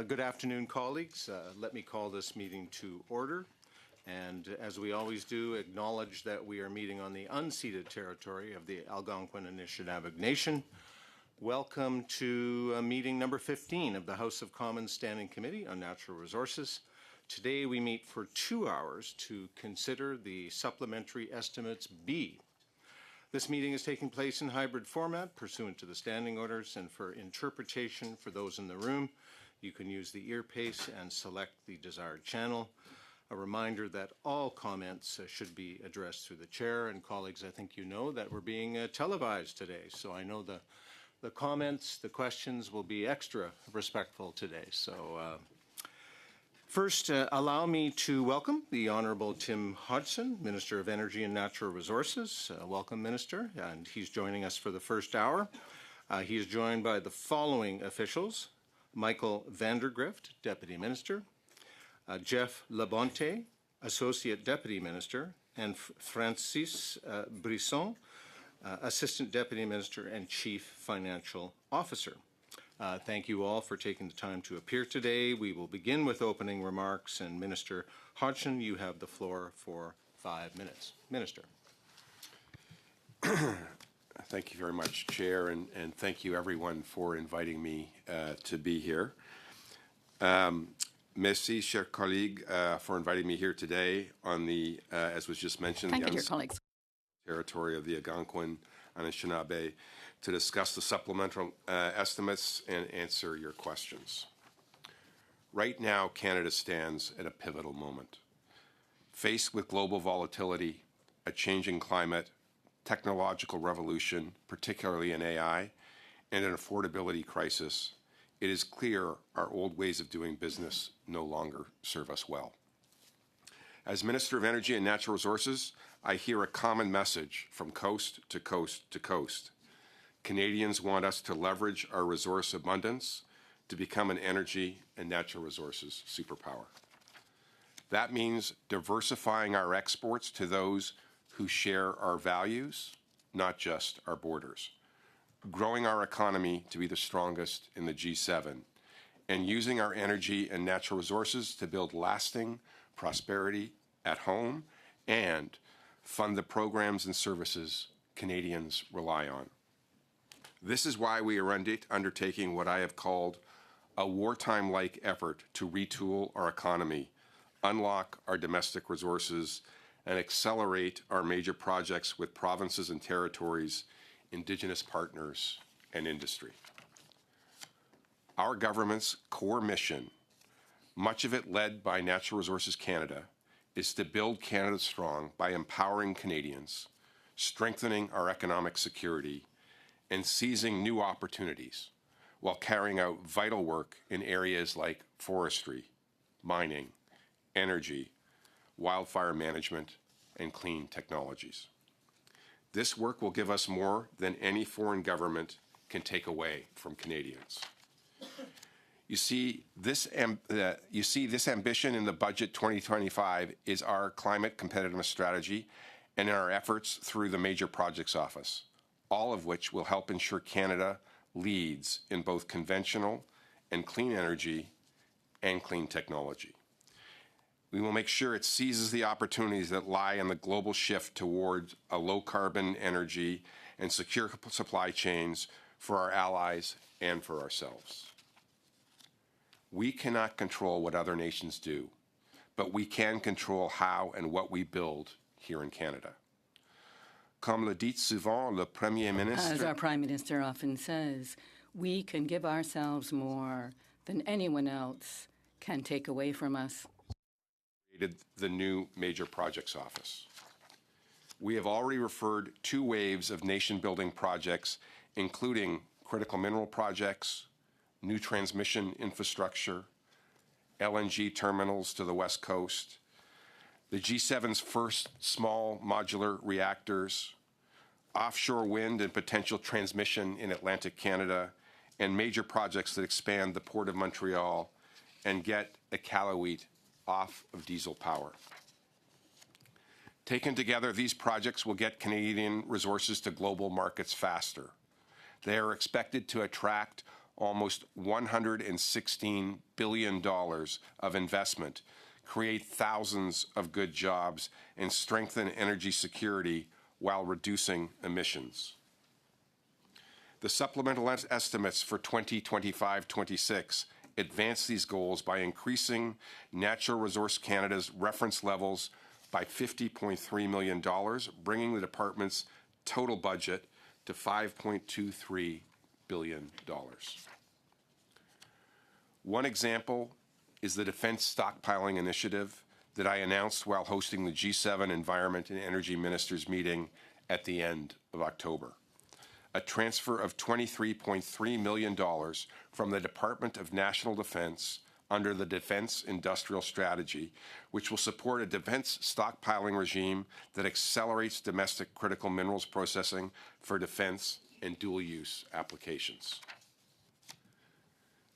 Good afternoon, colleagues. Let me call this meeting to order. And as we always do, acknowledge that we are meeting on the unceded territory of the Algonquin Anishinaabe Nation. Welcome to meeting number 15 of the House of Commons Standing Committee on Natural Resources. Today we meet for 2 hours to consider the Supplementary Estimates B. This meeting is taking place in hybrid format pursuant to the standing orders, and for interpretation for those in the room, you can use the earpiece and select the desired channel. A reminder that all comments should be addressed through the chair, and colleagues, I think you know that we're being televised today, so I know the comments, the questions will be extra respectful today. So first, allow me to welcome the Honourable Tim Hodgson, Minister of Energy and Natural Resources. Welcome, Minister, and he's joining us for the first hour. He is joined by the following officials: Michael Vandergrift, Deputy Minister, Jeff Labonte, Associate Deputy Minister, and Francis Brisson, Assistant Deputy Minister and Chief Financial Officer. Thank you all for taking the time to appear today. We will begin with opening remarks, and Minister Hodgson, you have the floor for 5 minutes. Minister. Thank you very much, Chair, and thank you everyone for inviting me to be here. Merci, chers collègues, for inviting me here today on the, as was just mentioned, thank you, dear colleagues, territory of the Algonquin Anishinaabe, to discuss the supplemental estimates and answer your questions. Right now, Canada stands at a pivotal moment. Faced with global volatility, a changing climate, technological revolution, particularly in AI, and an affordability crisis, it is clear our old ways of doing business no longer serve us well. As Minister of Energy and Natural Resources, I hear a common message from coast to coast to coast. Canadians want us to leverage our resource abundance to become an energy and natural resources superpower. That means diversifying our exports to those who share our values, not just our borders, growing our economy to be the strongest in the G7, and using our energy and natural resources to build lasting prosperity at home and fund the programs and services Canadians rely on. This is why we are undertaking what I have called a wartime-like effort to retool our economy, unlock our domestic resources, and accelerate our major projects with provinces and territories, Indigenous partners, and industry. Our government's core mission, much of it led by Natural Resources Canada, is to build Canada strong by empowering Canadians, strengthening our economic security, and seizing new opportunities while carrying out vital work in areas like forestry, mining, energy, wildfire management, and clean technologies. This work will give us more than any foreign government can take away from Canadians. You see this ambition in the Budget 2025 is our climate competitiveness strategy and in our efforts through the Major Projects Office, all of which will help ensure Canada leads in both conventional and clean energy and clean technology. We will make sure it seizes the opportunities that lie in the global shift towards a low-carbon energy and secure supply chains for our allies and for ourselves. We cannot control what other nations do, but we can control how and what we build here in Canada. Comme le dit souvent le Premier Ministre, as our Prime Minister often says, we can give ourselves more than anyone else can take away from us. Created the new Major Projects Office. We have already referred 2 waves of nation-building projects, including critical mineral projects, new transmission infrastructure, LNG terminals to the West Coast, the G7's first small modular reactors, offshore wind and potential transmission in Atlantic Canada, and major projects that expand the Port of Montreal and get Iqaluit off of diesel power. Taken together, these projects will get Canadian resources to global markets faster. They are expected to attract almost $116 billion of investment, create thousands of good jobs, and strengthen energy security while reducing emissions. The supplemental estimates for 2025-26 advance these goals by increasing Natural Resource Canada's reference levels by $50.3 million, bringing the department's total budget to $5.23 billion. One example is the Defense Stockpiling Initiative that I announced while hosting the G7 Environment and Energy Ministers meeting at the end of October. A transfer of $23.3 million from the Department of National Defense under the Defense Industrial Strategy, which will support a defense stockpiling regime that accelerates domestic critical minerals processing for defense and dual-use applications.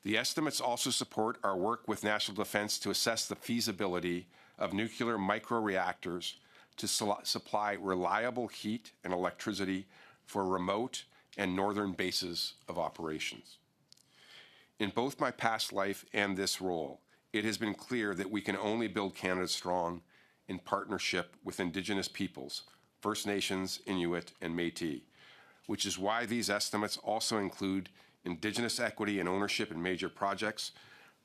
The estimates also support our work with National Defense to assess the feasibility of nuclear microreactors to supply reliable heat and electricity for remote and northern bases of operations. In both my past life and this role, it has been clear that we can only build Canada strong in partnership with Indigenous peoples, First Nations, Inuit, and Métis, which is why these estimates also include Indigenous equity and ownership in major projects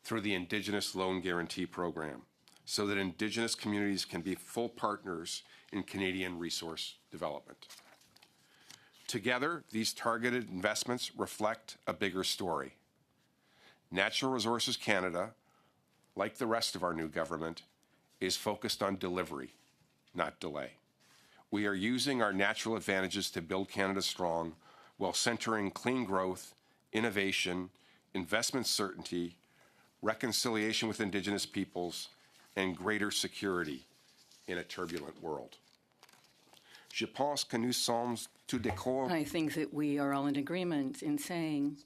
through the Indigenous Loan Guarantee Program, so that Indigenous communities can be full partners in Canadian resource development. Together, these targeted investments reflect a bigger story. Natural Resources Canada, like the rest of our new government, is focused on delivery, not delay. We are using our natural advantages to build Canada strong while centering clean growth, innovation, investment certainty, reconciliation with Indigenous peoples, and greater security in a turbulent world. Je pense que nous sommes tous d'accord. I think that we are all in agreement in saying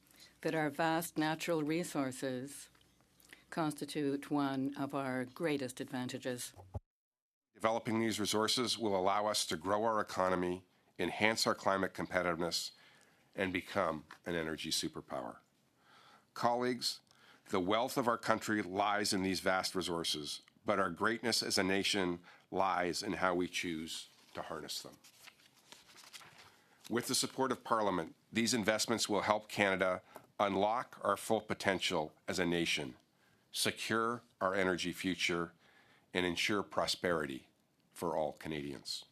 that our vast natural resources constitute one of our greatest advantages. Developing these resources will allow us to grow our economy, enhance our climate competitiveness, and become an energy superpower. Colleagues, the wealth of our country lies in these vast resources, but our greatness as a nation lies in how we choose to harness them. With the support of Parliament, these investments will help Canada unlock our full potential as a nation, secure our energy future, and ensure prosperity for all Canadians.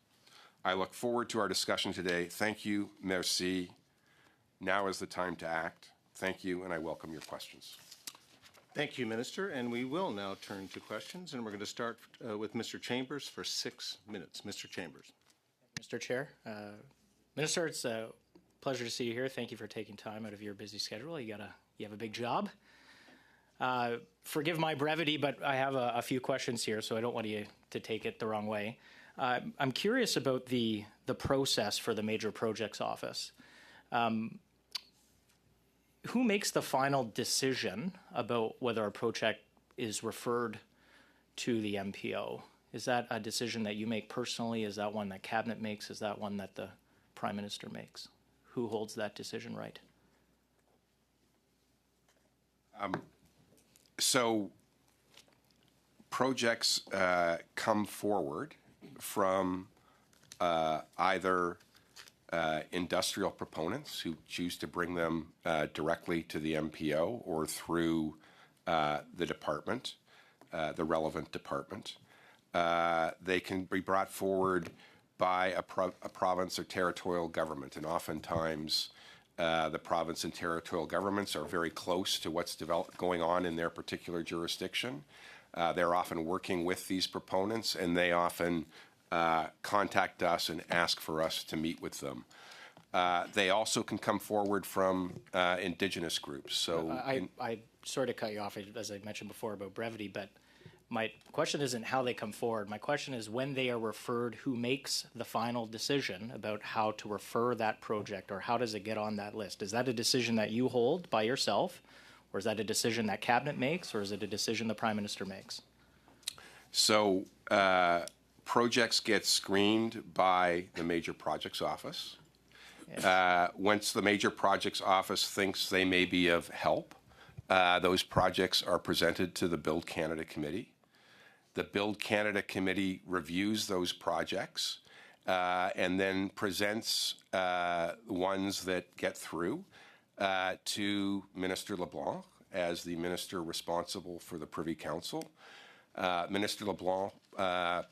I look forward to our discussion today. Thank you, merci. Now is the time to act. Thank you, and I welcome your questions. Thank you, Minister. And we will now turn to questions. And we're going to start with Mr. Chambers for 6 minutes. Mr. Chambers. Mr. Chair. Minister, it's a pleasure to see you here. Thank you for taking time out of your busy schedule. You have a big job. Forgive my brevity, but I have a few questions here, so I don't want you to take it the wrong way. I'm curious about the process for the Major Projects Office. Who makes the final decision about whether a project is referred to the MPO? Is that a decision that you make personally? Is that one that Cabinet makes? Is that one that the Prime Minister makes? Who holds that decision right? So projects come forward from either industrial proponents who choose to bring them directly to the MPO or through the department, the relevant department. They can be brought forward by a province or territorial government, and oftentimes the province and territorial governments are very close to what's going on in their particular jurisdiction. They're often working with these proponents, and they often contact us and ask for us to meet with them. They also can come forward from Indigenous groups. So I sort of cut you off, as I mentioned before, about brevity, but my question isn't how they come forward. My question is when they are referred, who makes the final decision about how to refer that project, or how does it get on that list? Is that a decision that you hold by yourself, or is that a decision that Cabinet makes, or is it a decision the Prime Minister makes? So projects get screened by the Major Projects Office. Once the Major Projects Office thinks they may be of help, those projects are presented to the Build Canada Committee. The Build Canada Committee reviews those projects and then presents ones that get through to Minister LeBlanc as the minister responsible for the Privy Council. Minister LeBlanc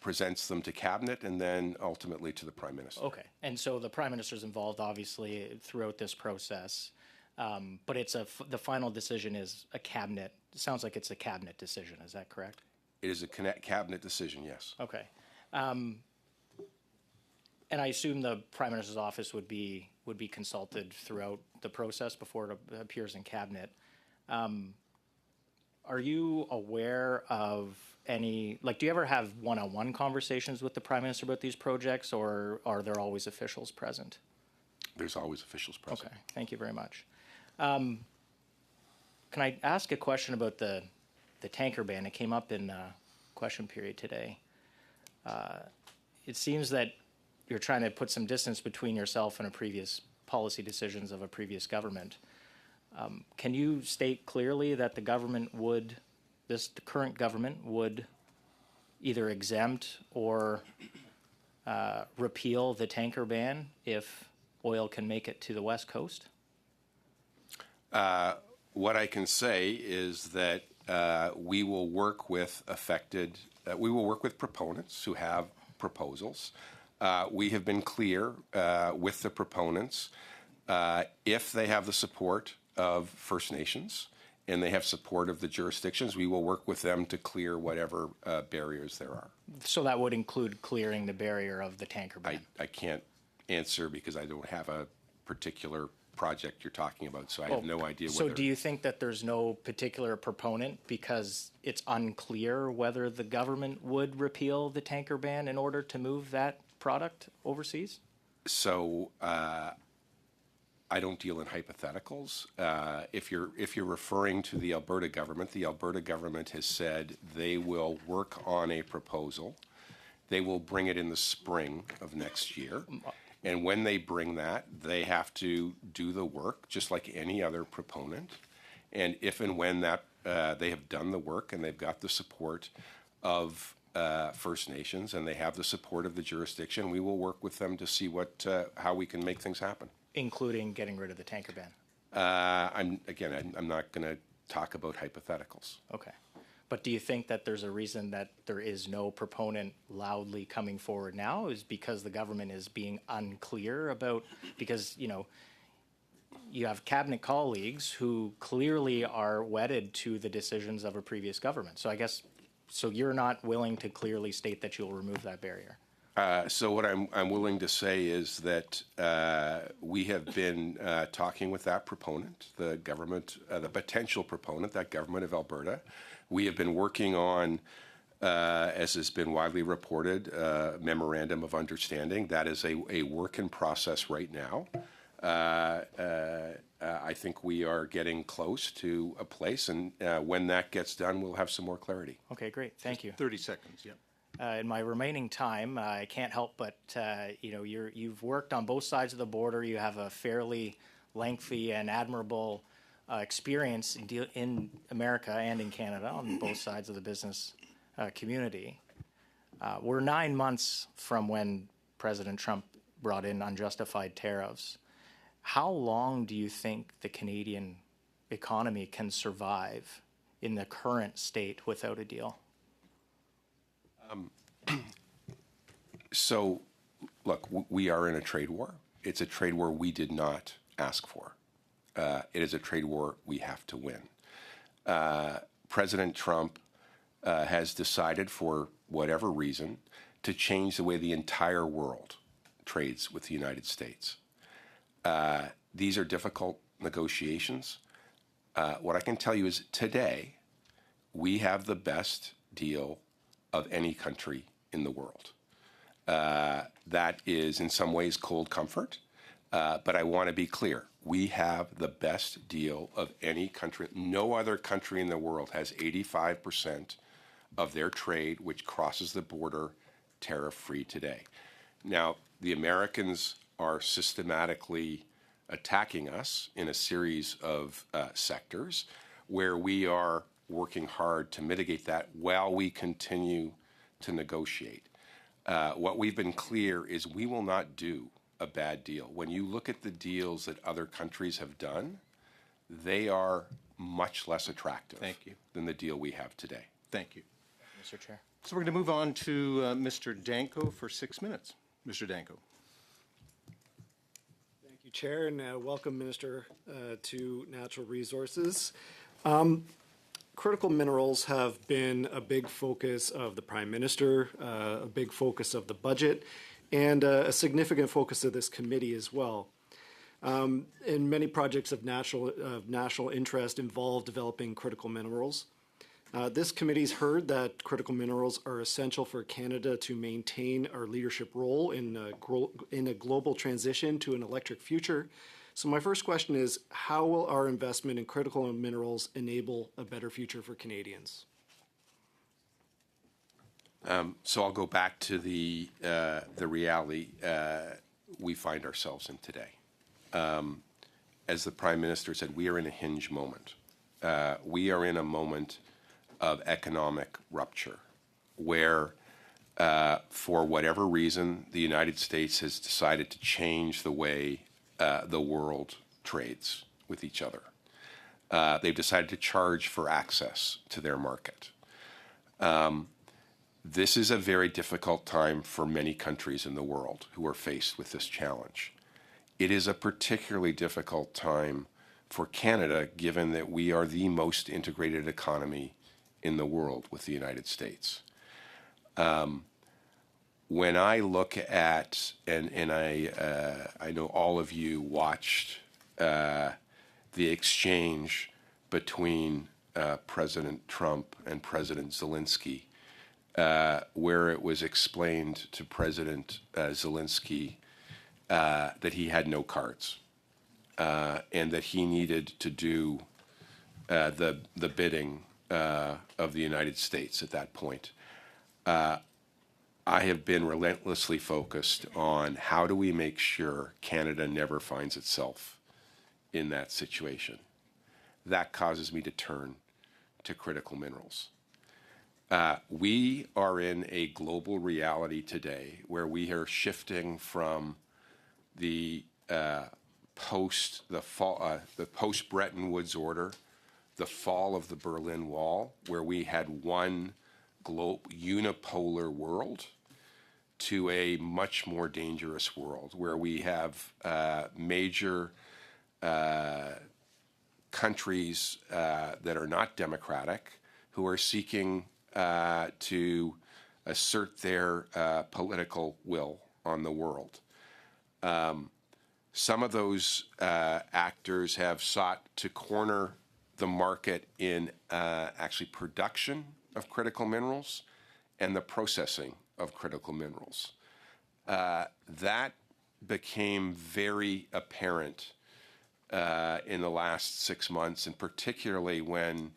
presents them to Cabinet and then ultimately to the Prime Minister. Okay, and so the Prime Minister's involved, obviously, throughout this process, but it's the final decision is a Cabinet. It sounds like it's a Cabinet decision. Is that correct? It is a Cabinet decision, yes. Okay, and I assume the Prime Minister's office would be consulted throughout the process before it appears in Cabinet. Are you aware of any, like, do you ever have one-on-one conversations with the Prime Minister about these projects, or are there always officials present? There's always officials present. Okay, thank you very much. Can I ask a question about the tanker ban? It came up in question period today. It seems that you're trying to put some distance between yourself and a previous policy decisions of a previous government. Can you state clearly that the current government would either exempt or repeal the tanker ban if oil can make it to the West Coast? What I can say is that we will work with proponents who have proposals. We have been clear with the proponents. If they have the support of First Nations and they have support of the jurisdictions, we will work with them to clear whatever barriers there are. So that would include clearing the barrier of the tanker ban? I can't answer because I don't have a particular project you're talking about, so I have no idea whether... So do you think that there's no particular proponent because it's unclear whether the government would repeal the tanker ban in order to move that product overseas? So I don't deal in hypotheticals. If you're referring to the Alberta government has said they will work on a proposal. They will bring it in the spring of next year. And when they bring that, they have to do the work just like any other proponent. And if and when that they have done the work and they've got the support of First Nations and they have the support of the jurisdiction, we will work with them to see how we can make things happen. Including getting rid of the tanker ban? I'm not going to talk about hypotheticals. Okay. But do you think that there's a reason that there is no proponent loudly coming forward now is because the government is being unclear about, because, you have cabinet colleagues who clearly are wedded to the decisions of a previous government. So I guess, you're not willing to clearly state that you'll remove that barrier? So what I'm willing to say is that we have been talking with that proponent, the government, the potential proponent, that government of Alberta. We have been working on, as has been widely reported, a memorandum of understanding. That is a work in process right now. I think we are getting close to a place, and when that gets done, we'll have some more clarity. Okay, great. Thank you. 30 seconds, yeah. In my remaining time, I can't help but, you've worked on both sides of the border. You have a fairly lengthy and admirable experience in America and in Canada on both sides of the business community. We're 9 months from when President Trump brought in unjustified tariffs. How long do you think the Canadian economy can survive in the current state without a deal? So, look, we are in a trade war. It's a trade war we did not ask for. It is a trade war we have to win. President Trump has decided, for whatever reason, to change the way the entire world trades with the United States. These are difficult negotiations. What I can tell you is today, we have the best deal of any country in the world. That is in some ways cold comfort, but I want to be clear. We have the best deal of any country. No other country in the world has 85% of their trade which crosses the border tariff-free today. Now, the Americans are systematically attacking us in a series of sectors where we are working hard to mitigate that while we continue to negotiate. What we've been clear is we will not do a bad deal. When you look at the deals that other countries have done, they are much less attractive than the deal we have today. Thank you. Mr. Chair. So we're going to move on to Mr. Danko for 6 minutes. Mr. Danko. Thank you, Chair, and welcome, Minister, to Natural Resources. Critical minerals have been a big focus of the Prime Minister, a big focus of the budget, and a significant focus of this committee as well. And many projects of national interest involve developing critical minerals. This committee's heard that critical minerals are essential for Canada to maintain our leadership role in a global transition to an electric future. So my first question is, how will our investment in critical minerals enable a better future for Canadians? So I'll go back to the reality we find ourselves in today. As the Prime Minister said, we are in a hinge moment. We are in a moment of economic rupture where, for whatever reason, the United States has decided to change the way the world trades with each other. They've decided to charge for access to their market. This is a very difficult time for many countries in the world who are faced with this challenge. It is a particularly difficult time for Canada, given that we are the most integrated economy in the world with the United States. When I look at, and I know all of you watched the exchange between President Trump and President Zelensky, where it was explained to President Zelensky that he had no cards and that he needed to do the bidding of the United States at that point. I have been relentlessly focused on how do we make sure Canada never finds itself in that situation. That causes me to turn to critical minerals. We are in a global reality today where we are shifting from the post-Bretton Woods order, the fall of the Berlin Wall, where we had one unipolar world, to a much more dangerous world where we have major countries that are not democratic who are seeking to assert their political will on the world. Some of those actors have sought to corner the market in actually production of critical minerals and the processing of critical minerals. That became very apparent in the last 6 months, and particularly when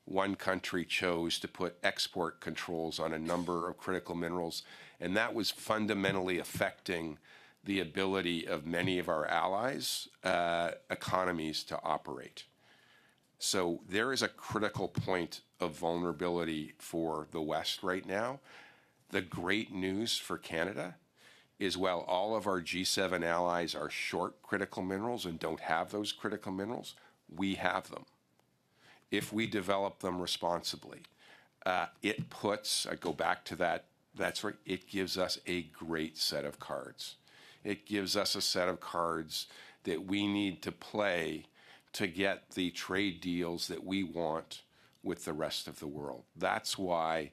one country chose to put export controls on a number of critical minerals, and that was fundamentally affecting the ability of many of our allies' economies to operate. So there is a critical point of vulnerability for the West right now. The great news for Canada is while all of our G7 allies are short critical minerals and don't have those critical minerals, we have them. If we develop them responsibly, it puts, I go back to that's right, it gives us a great set of cards. It gives us a set of cards that we need to play to get the trade deals that we want with the rest of the world. That's why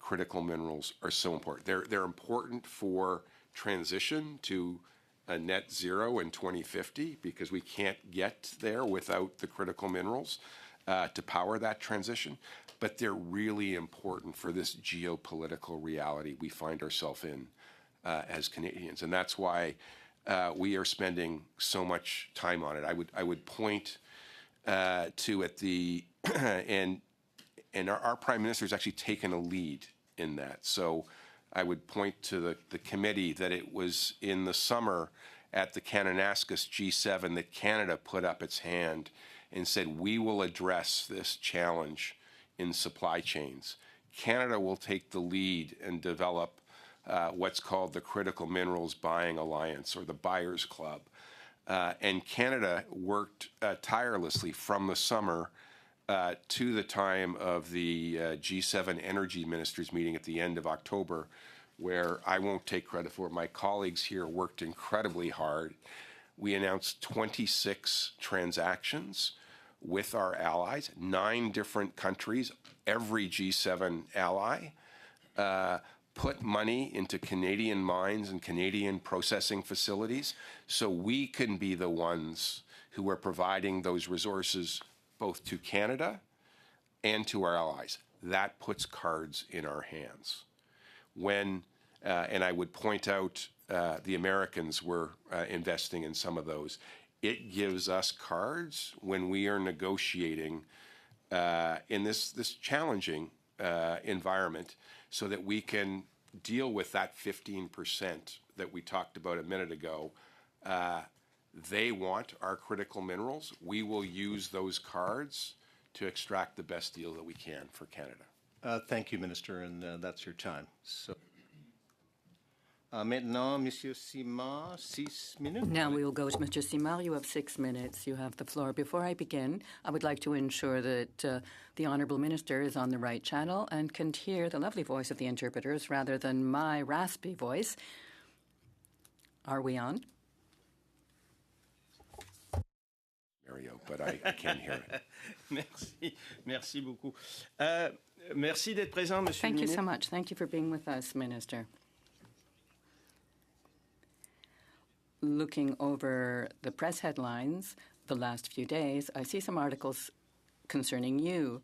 critical minerals are so important. They're important for transition to a net zero in 2050 because we can't get there without the critical minerals to power that transition. But they're really important for this geopolitical reality we find ourselves in as Canadians. And that's why we are spending so much time on it. I would point to at the and our Prime Minister has actually taken a lead in that. So I would point to the committee that it was in the summer at the Kananaskis G7 that Canada put up its hand and said, we will address this challenge in supply chains. Canada will take the lead and develop what's called the Critical Minerals Buying Alliance, or the Buyers Club. And Canada worked tirelessly from the summer to the time of the G7 Energy Ministers meeting at the end of October, where I won't take credit for it. My colleagues here worked incredibly hard. We announced 26 transactions with our allies, 9 different countries, every G7 ally, put money into Canadian mines and Canadian processing facilities, so we can be the ones who are providing those resources both to Canada and to our allies. That puts cards in our hands. When, and I would point out the Americans were investing in some of those. It gives us cards when we are negotiating in this challenging environment, so that we can deal with that 15% that we talked about a minute ago. They want our critical minerals. We will use those cards to extract the best deal that we can for Canada. Thank you, Minister, and that's your time. So, maintenant, Monsieur Simard, 6 minutes. Now we will go to Mr. Simard. You have 6 minutes. You have the floor. Before I begin, I would like to ensure that the Honourable Minister is on the right channel and can hear the lovely voice of the interpreters rather than my raspy voice. Are we on? Mario, but I can't hear it. Merci beaucoup. Merci d'être présent, Monsieur le Thank you Ministre. so much. Thank you for being with us, Minister. Looking over the press headlines the last few days, I see some articles concerning you,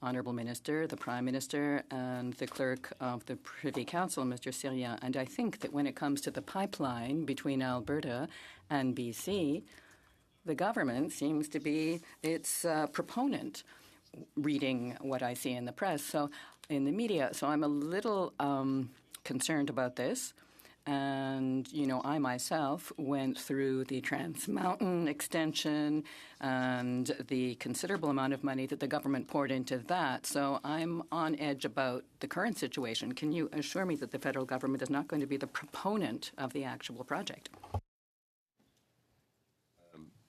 Honourable Minister, the Prime Minister, and the Clerk of the Privy Council, Mr. Sirian. And I think that when it comes to the pipeline between Alberta and BC, the government seems to be its proponent, reading what I see in the press, so in the media. So I'm a little concerned about this. And, you know, I myself went through the Trans Mountain extension and the considerable amount of money that the government poured into that. So I'm on edge about the current situation. Can you assure me that the federal government is not going to be the proponent of the actual project?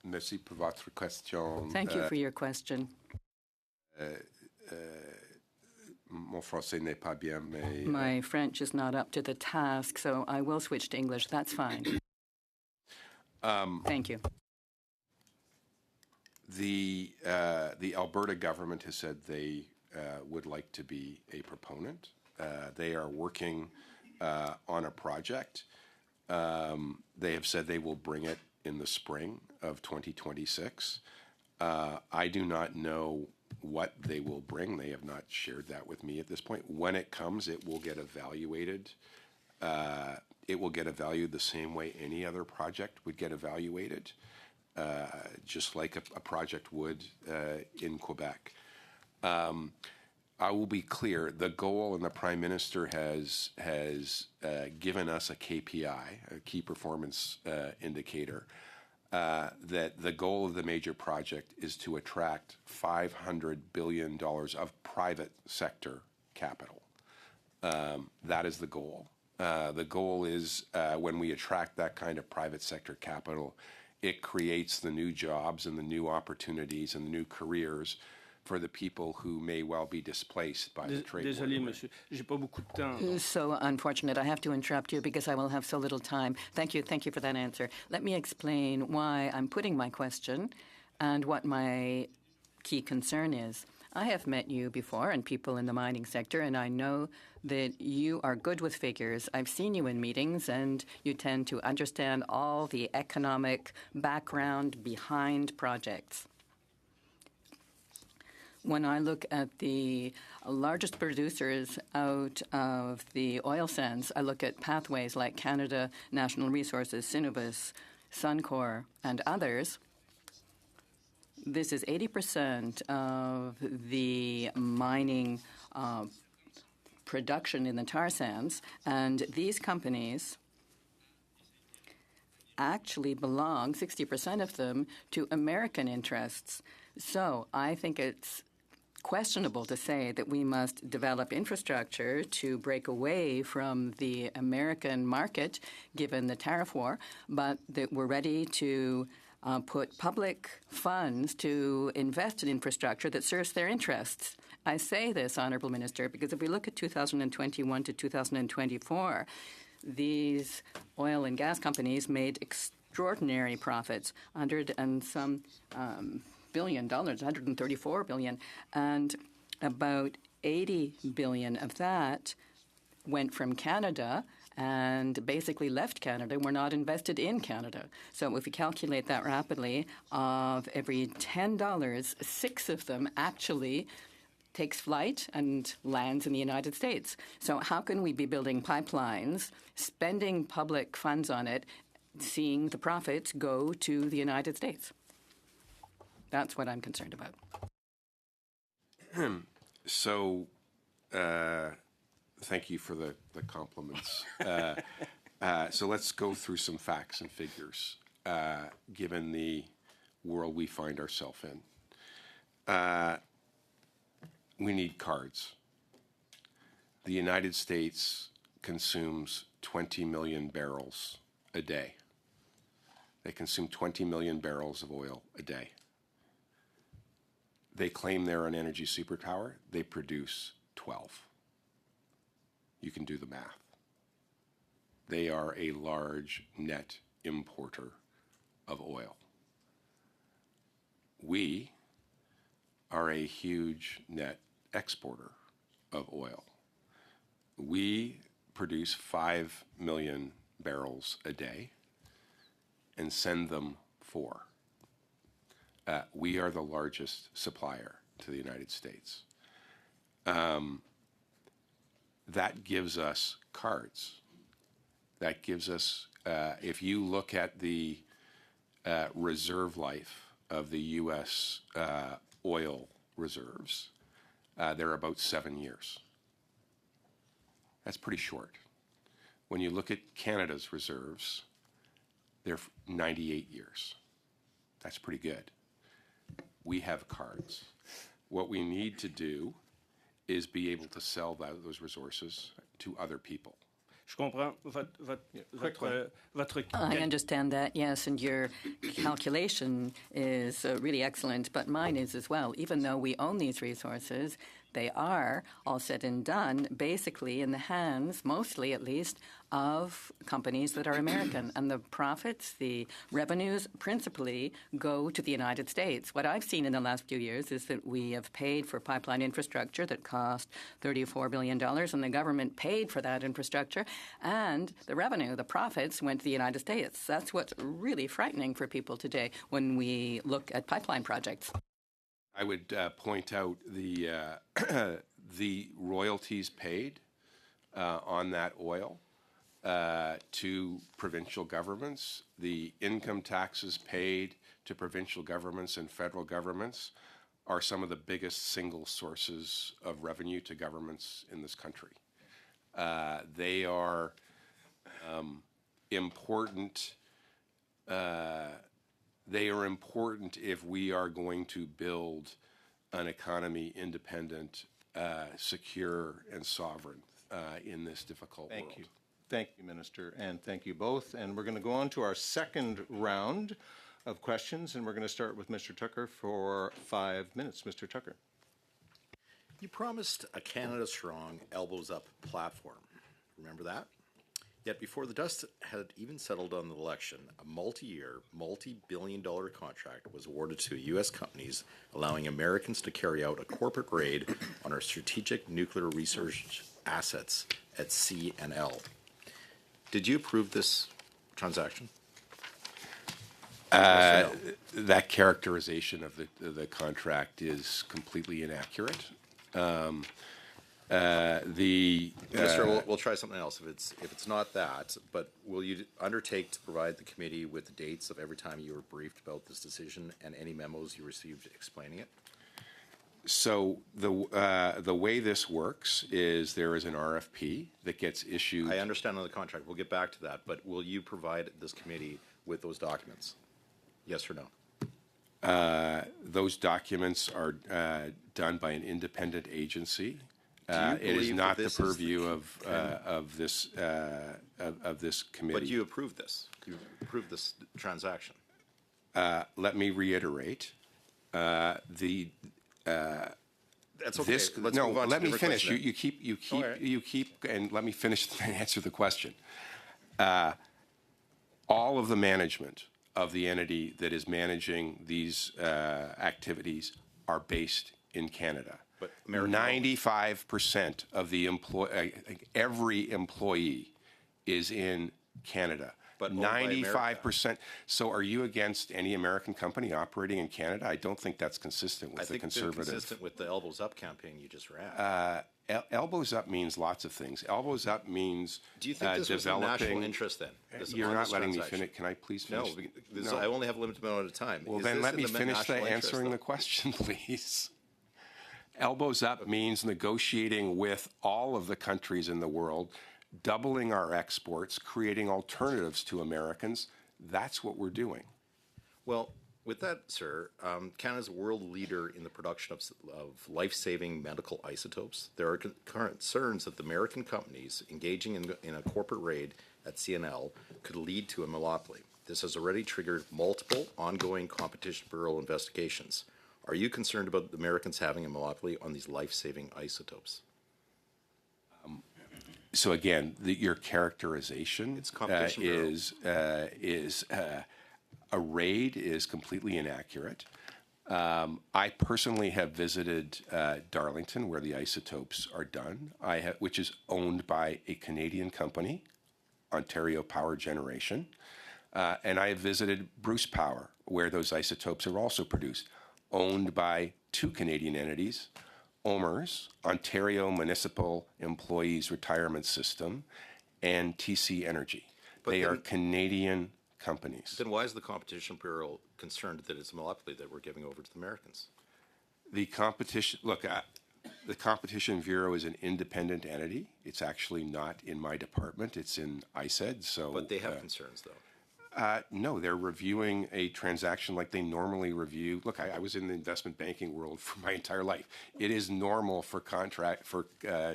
Merci pour votre question. Thank you for your question. Mon français n'est pas bien, mais My French is not up to the task, so I will switch to English. That's fine. Thank you. the Alberta government has said they would like to be a proponent. They are working on a project. They have said they will bring it in the spring of 2026. I do not know what they will bring. They have not shared that with me at this point. When it comes, it will get evaluated. It will get evaluated the same way any other project would get evaluated, just like a project would in Quebec. I will be clear, the goal, and the Prime Minister has given us a KPI, a key performance indicator, that the goal of the major project is to attract $500 billion of private sector capital. That is the goal. The goal is when we attract that kind of private sector capital, it creates the new jobs and the new opportunities and the new careers for the people who may well be displaced by the trade war. Désolé, monsieur, j'ai pas beaucoup de temps. So unfortunate. I have to interrupt you because I will have so little time. Thank you for that answer. Let me explain why I'm putting my question and what my key concern is. I have met you before and people in the mining sector, and I know that you are good with figures. I've seen you in meetings, and you tend to understand all the economic background behind projects. When I look at the largest producers out of the oil sands, I look at pathways like Canada National Resources, Cenovus, Suncor, and others. This is 80% of the mining production in the tar sands, and these companies actually belong, 60% of them, to American interests. So I think it's questionable to say that we must develop infrastructure to break away from the American market, given the tariff war, but that we're ready to put public funds to invest in infrastructure that serves their interests. I say this, Honourable Minister, because if we look at 2021 to 2024, these oil and gas companies made extraordinary profits, $100 and some billion, $134 billion, and about $80 billion of that went from Canada and basically left Canada, were not invested in Canada. So if we calculate that rapidly, of every $10, 6 of them actually takes flight and lands in the United States. So how can we be building pipelines, spending public funds on it, seeing the profits go to the United States? That's what I'm concerned about. So, thank you for the compliments. So let's go through some facts and figures, given the world we find ourselves in. We need cards. The United States consumes 20 million barrels a day. They consume 20 million barrels of oil a day. They claim they're an energy superpower. They produce 12. You can do the math. They are a large net importer of oil. We are a huge net exporter of oil. We produce 5 million barrels a day and send them 4. We are the largest supplier to the United States. That gives us cards. That gives us, if you look at the reserve life of the U.S. Oil reserves, they're about 7 years. That's pretty short. When you look at Canada's reserves, they're 98 years. That's pretty good. We have cards. What we need to do is be able to sell those resources to other people. Je comprends votre I understand that, yes, and your calculation is really excellent, but mine is as well. Even though we own these resources, they are, all said and done, basically in the hands, mostly at least, of companies that are American. And the profits, the revenues, principally go to the United States. What I've seen in the last few years is that we have paid for pipeline infrastructure that cost $34 billion, and the government paid for that infrastructure, and the revenue, the profits, went to the United States. That's what's really frightening for people today when we look at pipeline projects. I would point out the royalties paid on that oil to provincial governments, the income taxes paid to provincial governments and federal governments are some of the biggest single sources of revenue to governments in this country. They are important. They are important if we are going to build an economy independent, secure, and sovereign in this difficult world. Thank you. Thank you, Minister, and thank you both. And we're going to go on to our second round of questions, and we're going to start with Mr. Tucker for 5 minutes. Mr. Tucker. You promised a Canada Strong, elbows up platform. Remember that? Yet before the dust had even settled on the election, a multi-year, multi-billion-dollar contract was awarded to U.S. companies, allowing Americans to carry out a corporate raid on our strategic nuclear research assets at CNL. Did you approve this transaction? That characterization of the contract is completely inaccurate. Minister, we'll try something else if it's not that. But will you undertake to provide the committee with the dates of every time you were briefed about this decision and any memos you received explaining it? So the way this works is there is an RFP that gets issued. I understand on the contract. We'll get back to that. But will you provide this committee with those documents? Yes or no? Those documents are done by an independent agency. you It is believe not that the this is the purview of this committee. But you approved this. You approved this transaction. Let me reiterate. That's okay. This, Let's no, move on to let a me different finish. question You then. keep, and let me finish and answer the question. All of the management of the entity that is managing these activities are based in Canada. But American 95% of the every employee is in Canada. But owned by America. 95%. So are you against any American company operating in Canada? I don't think that's consistent with I the think they're conservative. consistent with the Elbows Up campaign you just ran. Elbows up means lots of things. Elbows up means Do you think this was in developing. national interest then? You're on not this letting me transaction? finish. Can I please No, finish? I only have a limited amount of time. Well, Is then this let in me the finish national interest, answering though? the question, please. Elbows up means negotiating with all of the countries in the world, doubling our exports, creating alternatives to Americans. That's what we're doing. Well, with that, sir, Canada's a world leader in the production of life-saving medical isotopes. There are concerns that the American companies engaging in a corporate raid at CNL could lead to a monopoly. This has already triggered multiple ongoing Competition Bureau investigations. Are you concerned about the Americans having a monopoly on these life-saving isotopes? So again, your characterization It's Competition Bureau. is a raid is completely inaccurate. I personally have visited Darlington, where the isotopes are done, which is owned by a Canadian company, Ontario Power Generation, and I have visited Bruce Power, where those isotopes are also produced, owned by two Canadian entities, OMERS, Ontario Municipal Employees Retirement System, and TC Energy. They are Canadian companies. Then why is the Competition Bureau concerned that it's a monopoly that we're giving over to the Americans? The competition, look, the Competition Bureau is an independent entity. It's actually not in my department. It's in ISED. So, But they have concerns, though. no, they're reviewing a transaction like they normally review. Look, I was in the investment banking world for my entire life. It is normal for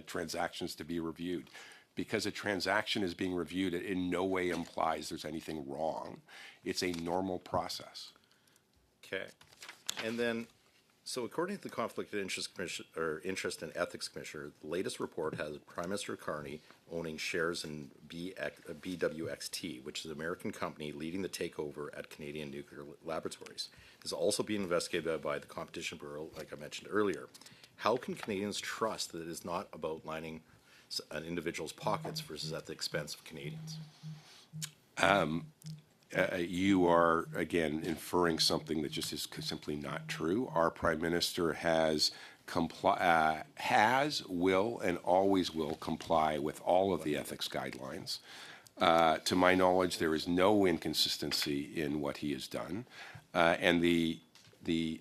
transactions to be reviewed. Because a transaction is being reviewed, it in no way implies there's anything wrong. It's a normal process. Okay. And then, so according to the Conflict of Interest Commission, or Interest and Ethics Commissioner, the latest report has Prime Minister Carney owning shares in BWXT, which is an American company leading the takeover at Canadian Nuclear Laboratories. It's also being investigated by the Competition Bureau, like I mentioned earlier. How can Canadians trust that it is not about lining an individual's pockets versus at the expense of Canadians? You are, again, inferring something that just is simply not true. Our Prime Minister will, and always will comply with all of the ethics guidelines. To my knowledge, there is no inconsistency in what he has done. And the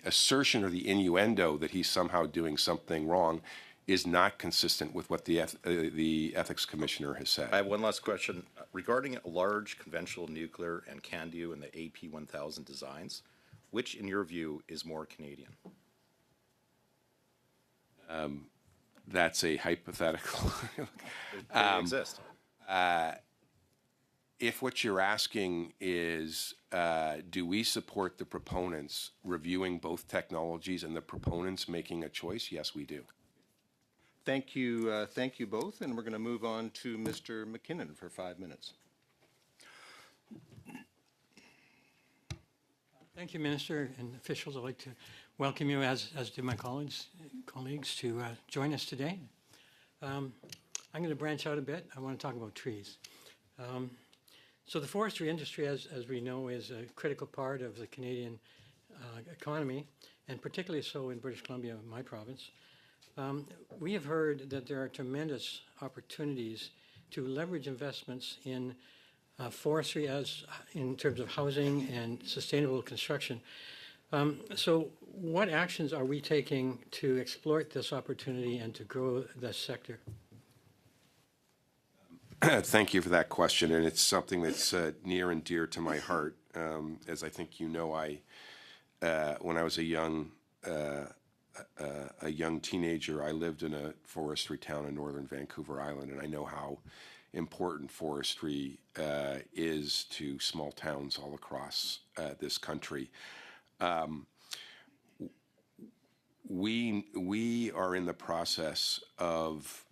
assertion or the innuendo that he's somehow doing something wrong is not consistent with what the ethics commissioner has said. I have one last question. Regarding large conventional nuclear and CANDU and the AP1000 designs, which, in your view, is more Canadian? That's a hypothetical. They exist. If what you're asking is, do we support the proponents reviewing both technologies and the proponents making a choice? Yes, we do. Thank you both, and we're going to move on to Mr. McKinnon for 5 minutes. Thank you, Minister and officials. I'd like to welcome you, as do my colleagues to join us today. I'm going to branch out a bit. I want to talk about trees. So the forestry industry, as we know, is a critical part of the Canadian economy, and particularly so in British Columbia, my province. We have heard that there are tremendous opportunities to leverage investments in forestry as in terms of housing and sustainable construction. So what actions are we taking to exploit this opportunity and to grow this sector? Thank you for that question, and it's something that's near and dear to my heart. As I think you know, when I was a young teenager, I lived in a forestry town in northern Vancouver Island, and I know how important forestry is to small towns all across this country. We are in the process of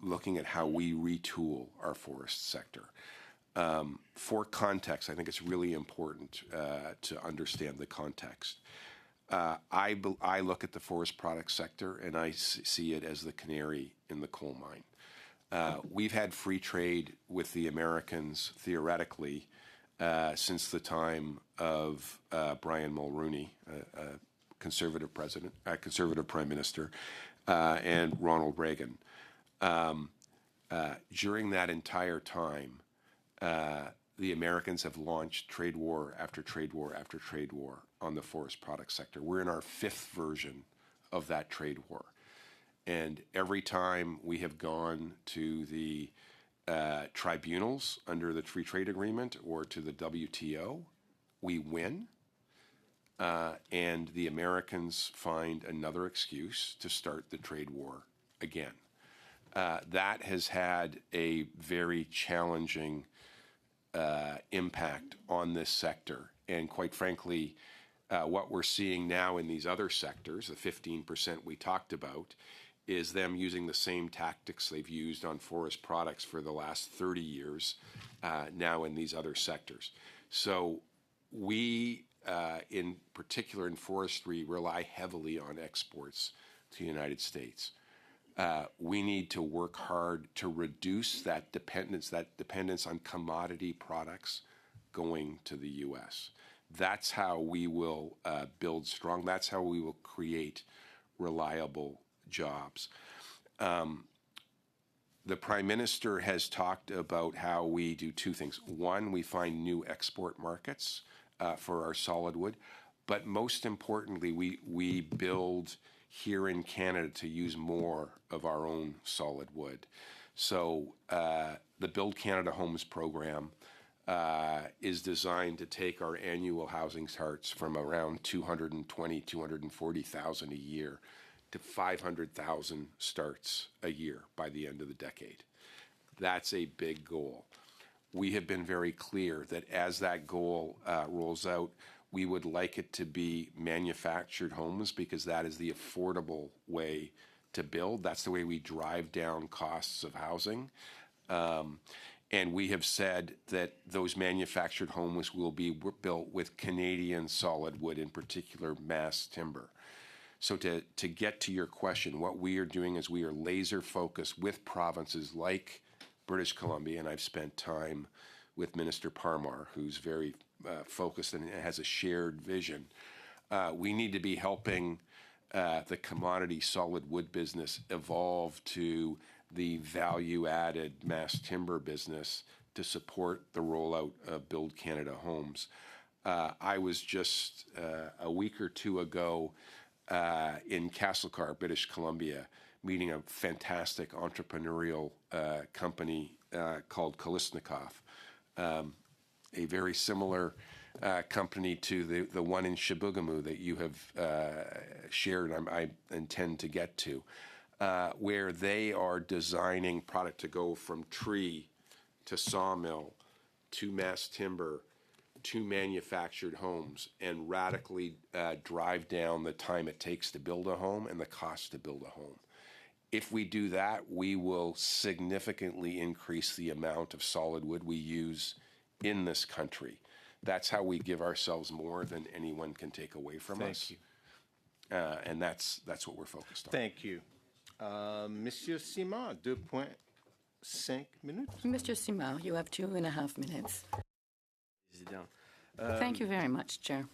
looking at how we retool our forest sector. For context, I think it's really important to understand the context. I look at the forest products sector and I see it as the canary in the coal mine. We've had free trade with the Americans theoretically since the time of Brian Mulroney, conservative prime minister, and Ronald Reagan. During that entire time, the Americans have launched trade war after trade war after trade war on the forest products sector. We're in our fifth version of that trade war. And every time we have gone to the tribunals under the Free Trade Agreement or to the WTO, we win. And the Americans find another excuse to start the trade war again. That has had a very challenging impact on this sector. And quite frankly, what we're seeing now in these other sectors, the 15% we talked about, is them using the same tactics they've used on forest products for the last 30 years now in these other sectors. So we, in particular in forestry, rely heavily on exports to the United States. We need to work hard to reduce that dependence on commodity products going to the U.S. That's how we will build strong. That's how we will create reliable jobs. The Prime Minister has talked about how we do two things. One, we find new export markets for our solid wood, but most importantly, we build here in Canada to use more of our own solid wood. So the Build Canada Homes program is designed to take our annual housing starts from around 240,000 a year to 500,000 starts a year by the end of the decade. That's a big goal. We have been very clear that as that goal rolls out, we would like it to be manufactured homes because that is the affordable way to build. That's the way we drive down costs of housing. And we have said that those manufactured homes will be built with Canadian solid wood, in particular mass timber. So to get to your question, what we are doing is we are laser focused with provinces like British Columbia, and I've spent time with Minister Parmar, who's very focused and has a shared vision. We need to be helping the commodity solid wood business evolve to the value-added mass timber business to support the rollout of Build Canada Homes. I was just a week or two ago in Castlecar, British Columbia, meeting a fantastic entrepreneurial company called Kolesnikov, a very similar company to the one in Chibougamau that you have shared, I intend to get to, where they are designing product to go from tree to sawmill to mass timber to manufactured homes and radically drive down the time it takes to build a home and the cost to build a home. If we do that, we will significantly increase the amount of solid wood we use in this country. That's how we give ourselves more than anyone can take away from us. Thank you. And that's what we're focused on. Thank you. Monsieur Simard, 2.5 minutes. Mr. Simard, you have 2.5 minutes. Thank you very much, Chair.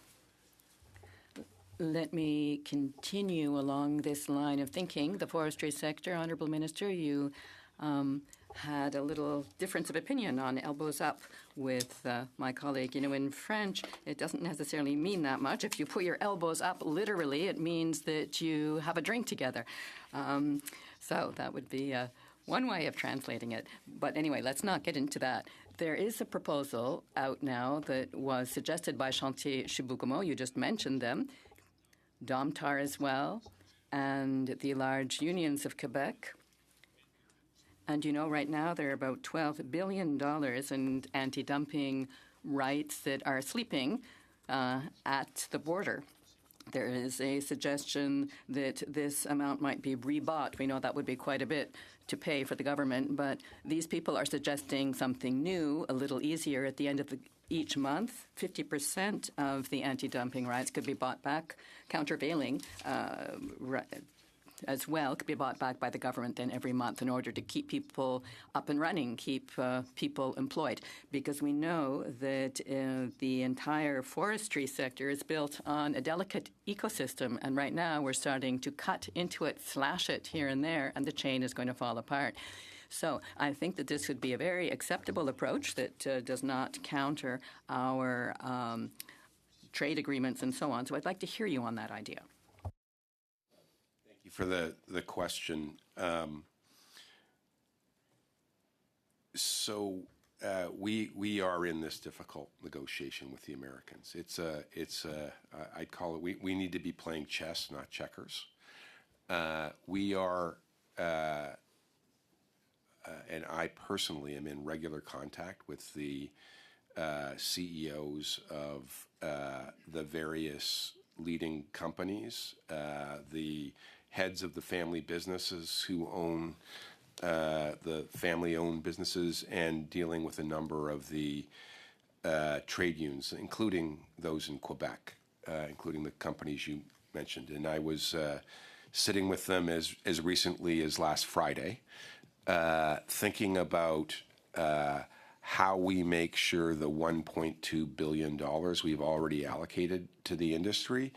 Let me continue along this line of thinking. The forestry sector, Honourable Minister, you had a little difference of opinion on elbows up with my colleague. You know, in French, it doesn't necessarily mean that much. If you put your elbows up literally, it means that you have a drink together. So that would be one way of translating it. But anyway, let's not get into that. There is a proposal out now that was suggested by Chantier Chibougamau. You just mentioned them. Domtar as well, and the large unions of Quebec. And you know, right now there are about $12 billion in anti-dumping rights that are sleeping at the border. There is a suggestion that this amount might be rebought. We know that would be quite a bit to pay for the government, but these people are suggesting something new, a little easier at the end of each month. 50% of the anti-dumping rights could be bought back, countervailing as well, could be bought back by the government then every month in order to keep people up and running, keep people employed. Because we know that the entire forestry sector is built on a delicate ecosystem, and right now we're starting to cut into it, slash it here and there, and the chain is going to fall apart. So I think that this would be a very acceptable approach that does not counter our trade agreements and so on. So I'd like to hear you on that idea. For the question. We are in this difficult negotiation with the Americans. I'd call it, we need to be playing chess, not checkers. We are, and I personally am in regular contact with the CEOs of the various leading companies, the heads of the family businesses who own the family-owned businesses, and dealing with a number of the trade unions, including those in Quebec, including the companies you mentioned. And I was sitting with them as recently as last Friday, thinking about how we make sure the $1.2 billion we've already allocated to the industry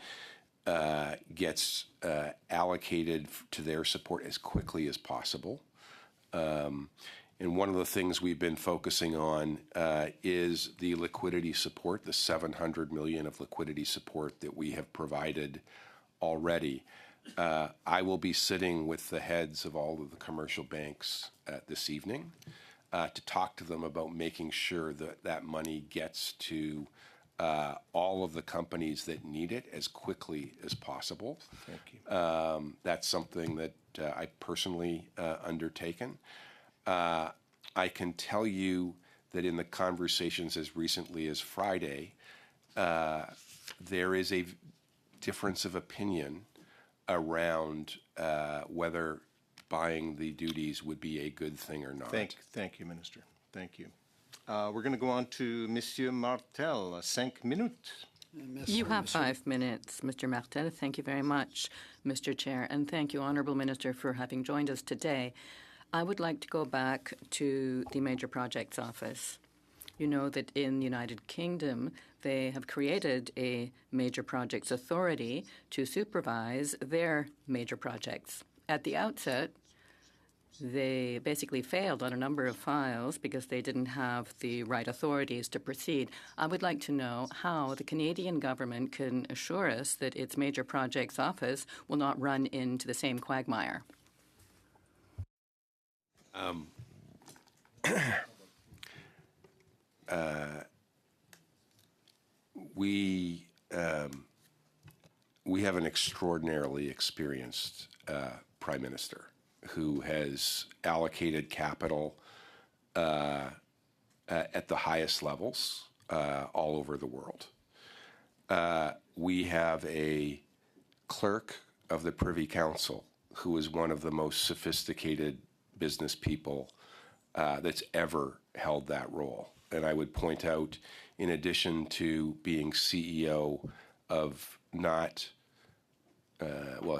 gets allocated to their support as quickly as possible. And one of the things we've been focusing on is the liquidity support, the $700 million of liquidity support that we have provided already. I will be sitting with the heads of all of the commercial banks this evening to talk to them about making sure that that money gets to all of the companies that need it as quickly as possible. Thank you. That's something that I personally undertaken. I can tell you that in the conversations as recently as Friday, there is a difference of opinion around whether buying the duties would be a good thing or not. Thank you, Minister. Thank you. We're going to go on to Monsieur Martel, 5 minutes. You have 5 minutes, Mr. Martel. Thank you very much, Mr. Chair, and thank you, Honourable Minister, for having joined us today. I would like to go back to the Major Projects Office. You know that in the United Kingdom, they have created a Major Projects Authority to supervise their major projects. At the outset, they basically failed on a number of files because they didn't have the right authorities to proceed. I would like to know how the Canadian government can assure us that its Major Projects Office will not run into the same quagmire. We have an extraordinarily experienced Prime Minister who has allocated capital at the highest levels all over the world. We have a clerk of the Privy Council who is one of the most sophisticated business people that's ever held that role. And I would point out, in addition to being CEO of not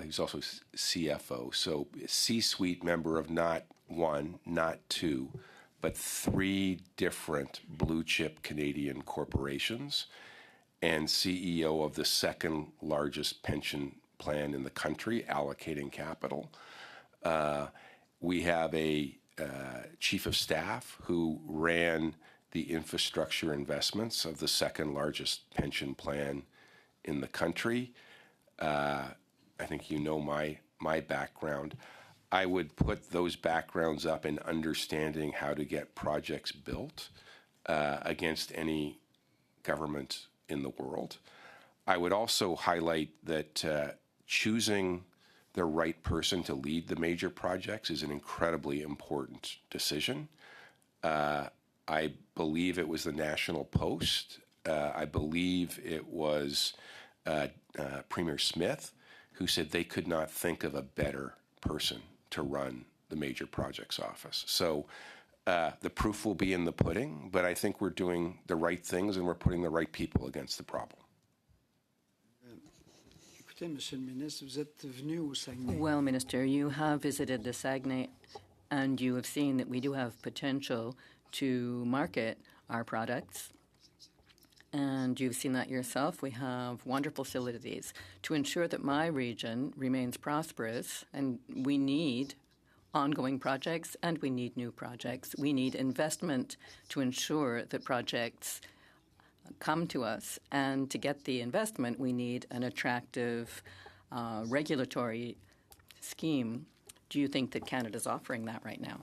he's also CFO, so C-suite member of not one, not two, but 3 different blue-chip Canadian corporations, and CEO of the second largest pension plan in the country, allocating capital. We have a chief of staff who ran the infrastructure investments of the second largest pension plan in the country. I think you know my background. I would put those backgrounds up in understanding how to get projects built against any government in the world. I would also highlight that choosing the right person to lead the major projects is an incredibly important decision. I believe it was the National Post. I believe it was Premier Smith who said they could not think of a better person to run the major projects office. So the proof will be in the pudding, but I think we're doing the right things and we're putting the right people against the problem. Écoutez, Monsieur le ministre, vous êtes venu au Saguenay. Well, Minister, you have visited the Saguenay and you have seen that we do have potential to market our products. And you've seen that yourself. We have wonderful facilities to ensure that my region remains prosperous, and we need ongoing projects and we need new projects. We need investment to ensure that projects come to us, and to get the investment, we need an attractive regulatory scheme. Do you think that Canada's offering that right now?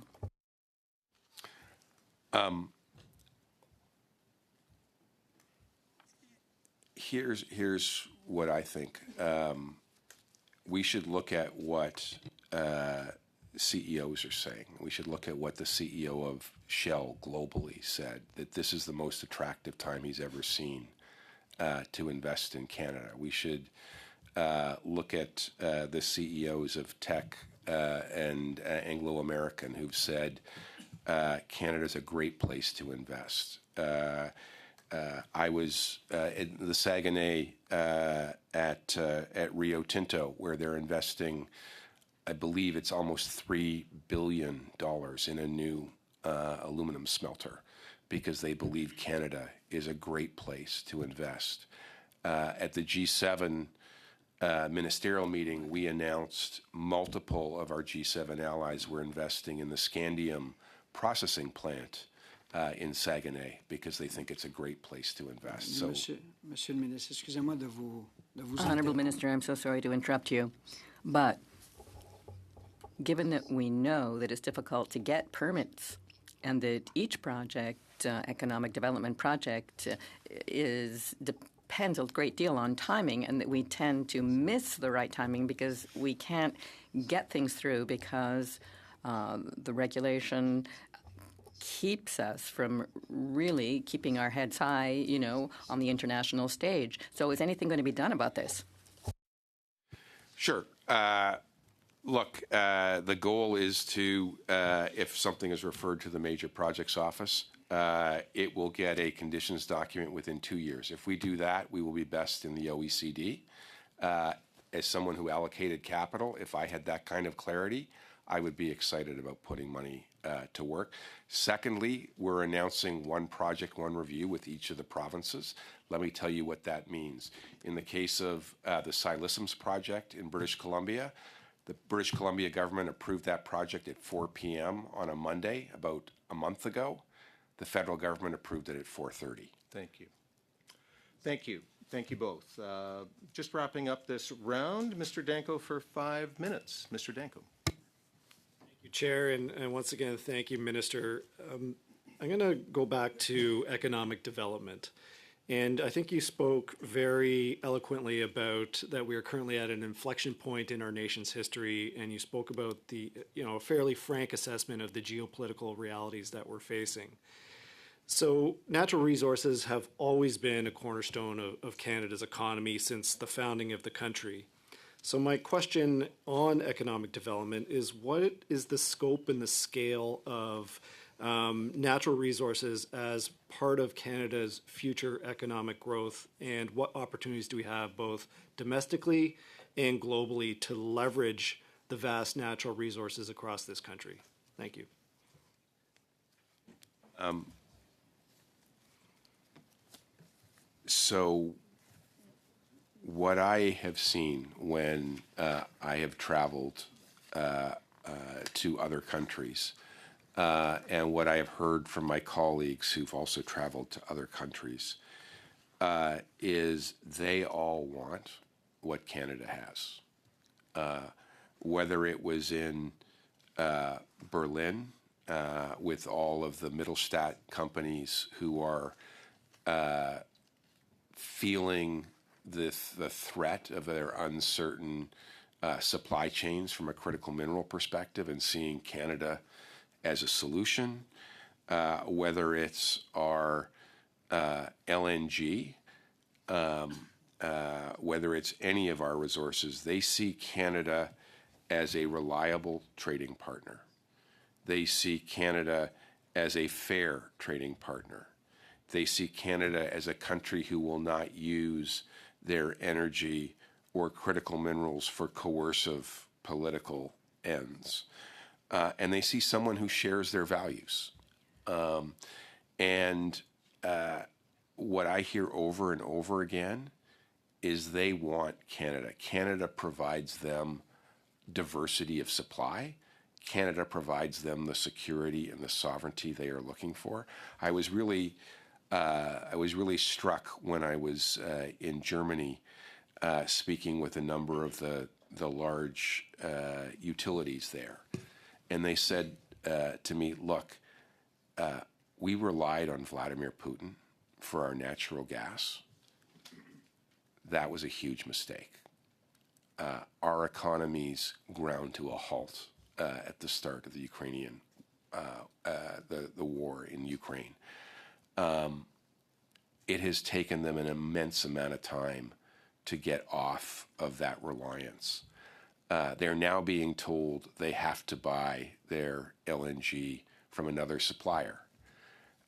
Here's what I think. We should look at what CEOs are saying. We should look at what the CEO of Shell globally said, that this is the most attractive time he's ever seen to invest in Canada. We should look at the CEOs of Teck and Anglo American who've said Canada's a great place to invest. I was in the Saguenay at Rio Tinto, where they're investing, I believe it's almost $3 billion in a new aluminum smelter, because they believe Canada is a great place to invest. At the G7 ministerial meeting, we announced multiple of our G7 allies were investing in the scandium processing plant in Saguenay, because they think it's a great place to invest. So, Monsieur le ministre, excusez-moi de vous Honourable Minister, I'm so sorry to interrupt you, but given that we know that it's difficult to get permits and that each project, economic development project, depends a great deal on timing, and that we tend to miss the right timing because we can't get things through because the regulation keeps us from really keeping our heads high, on the international stage. So is anything going to be done about this? Sure. Look, the goal is to, if something is referred to the Major Projects Office, it will get a conditions document within 2 years. If we do that, we will be best in the OECD. As someone who allocated capital, if I had that kind of clarity, I would be excited about putting money to work. Secondly, we're announcing one project, one review with each of the provinces. Let me tell you what that means. In the case of the Siliciums project in British Columbia, the British Columbia government approved that project at 4 p.m. on a Monday about a month ago. The federal government approved it at 4:30. Thank you. Thank you. Thank you both. Just wrapping up this round, Mr. Danko for 5 minutes. Mr. Danko. Thank you, Chair, and once again, thank you, Minister. I'm going to go back to economic development. And I think you spoke very eloquently about that we are currently at an inflection point in our nation's history, and you spoke about the, a fairly frank assessment of the geopolitical realities that we're facing. So natural resources have always been a cornerstone of Canada's economy since the founding of the country. So my question on economic development is, what is the scope and the scale of natural resources as part of Canada's future economic growth, and what opportunities do we have both domestically and globally to leverage the vast natural resources across this country? Thank you. So what I have seen when I have traveled to other countries, and what I have heard from my colleagues who've also traveled to other countries, is they all want what Canada has. Whether it was in Berlin with all of the Mittelstadt companies who are feeling the threat of their uncertain supply chains from a critical mineral perspective and seeing Canada as a solution, whether it's our LNG, whether it's any of our resources, they see Canada as a reliable trading partner. They see Canada as a fair trading partner. They see Canada as a country who will not use their energy or critical minerals for coercive political ends. And they see someone who shares their values. What I hear over and over again is they want Canada. Canada provides them diversity of supply. Canada provides them the security and the sovereignty they are looking for. I was really struck when I was in Germany speaking with a number of the large utilities there. And they said to me, look, we relied on Vladimir Putin for our natural gas. That was a huge mistake. Our economies ground to a halt at the start of the Ukrainian, the war in Ukraine. It has taken them an immense amount of time to get off of that reliance. They're now being told they have to buy their LNG from another supplier.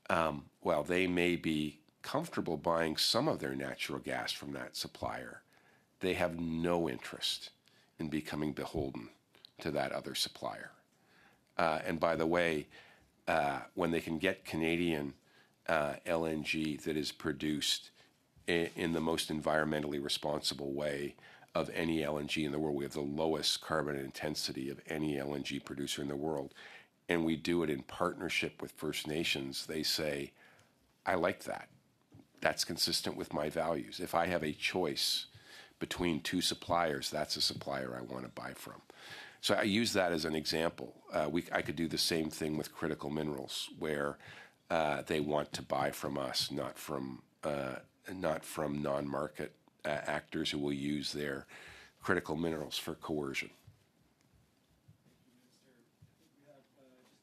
While they may be comfortable buying some of their natural gas from that supplier, they have no interest in becoming beholden to that other supplier. And by the way, when they can get Canadian LNG that is produced in the most environmentally responsible way of any LNG in the world, we have the lowest carbon intensity of any LNG producer in the world, and we do it in partnership with First Nations, they say, I like that. That's consistent with my values. If I have a choice between two suppliers, that's a supplier I want to buy from. So I use that as an example. I could do the same thing with critical minerals, where they want to buy from us, not from non-market actors who will use their critical minerals for coercion.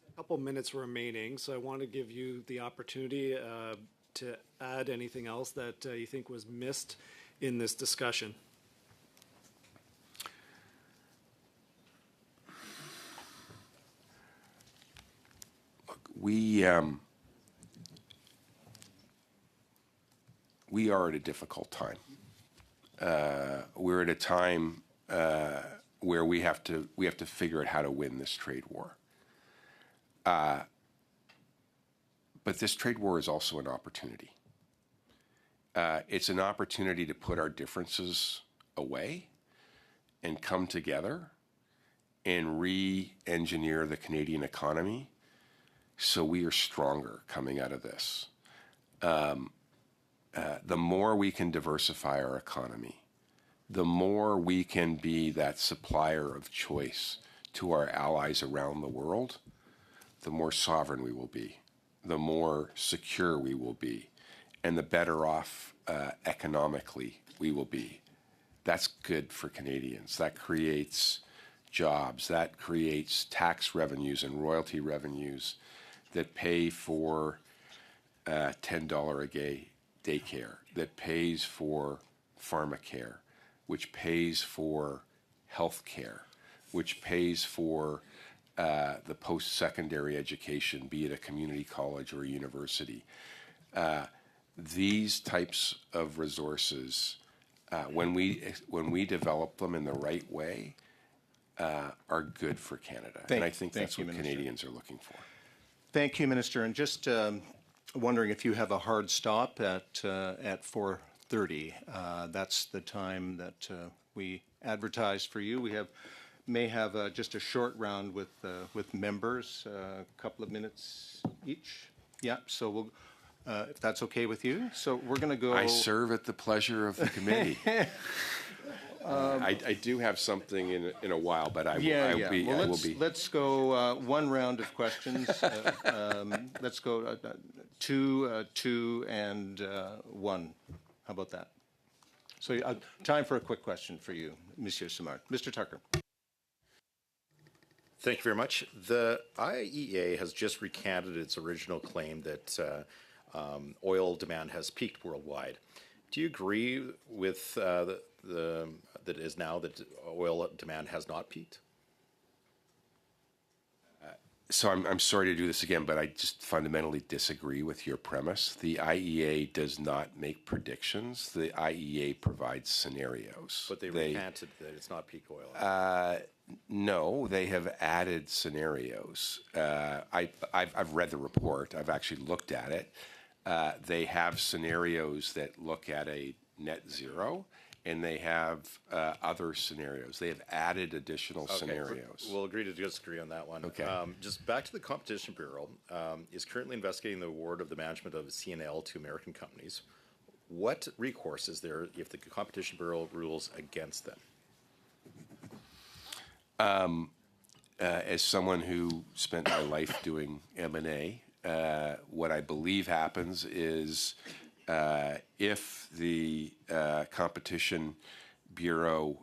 A couple minutes remaining, so I want to give you the opportunity to add anything else that you think was missed in this discussion. We are at a difficult time. We're at a time where we have to figure out how to win this trade war. But this trade war is also an opportunity. It's an opportunity to put our differences away and come together and re-engineer the Canadian economy so we are stronger coming out of this. The more we can diversify our economy, the more we can be that supplier of choice to our allies around the world, the more sovereign we will be, the more secure we will be, and the better off economically we will be. That's good for Canadians. That creates jobs. That creates tax revenues and royalty revenues that pay for $10 a day daycare, that pays for pharmacare, which pays for health care, which pays for the post-secondary education, be it a community college or a university. These types of resources, when we develop them in the right way, are good for Canada. And I think that's what Canadians are looking for. Thank you, Minister. And just wondering if you have a hard stop at 4:30. That's the time that we advertised for you. We may have just a short round with members, a couple of minutes each. Yeah, so we'll, if that's okay with you. So we're going to go. I serve at the pleasure of the committee. I do have something in a while, but I will, Yeah, I will yeah. be. Well, I will be. let's go one round of questions. Let's go two, and one. How about that? So time for a quick question for you, Monsieur Simard. Mr. Tucker. Thank you very much. The IEA has just recanted its original claim that oil demand has peaked worldwide. Do you agree with that it is now that oil demand has not peaked? So I'm sorry to do this again, but I just fundamentally disagree with your premise. The IEA does not make predictions. The IEA provides scenarios. But they recanted that it's not peak oil. No, they have added scenarios. I've read the report. I've actually looked at it. They have scenarios that look at a net zero, and they have other scenarios. They have added additional scenarios. We'll agree to disagree on that one. Okay. Just back to the Competition Bureau, is currently investigating the award of the management of CNL to American companies. What recourse is there if the Competition Bureau rules against them? As someone who spent my life doing M&A, what I believe happens is if the Competition Bureau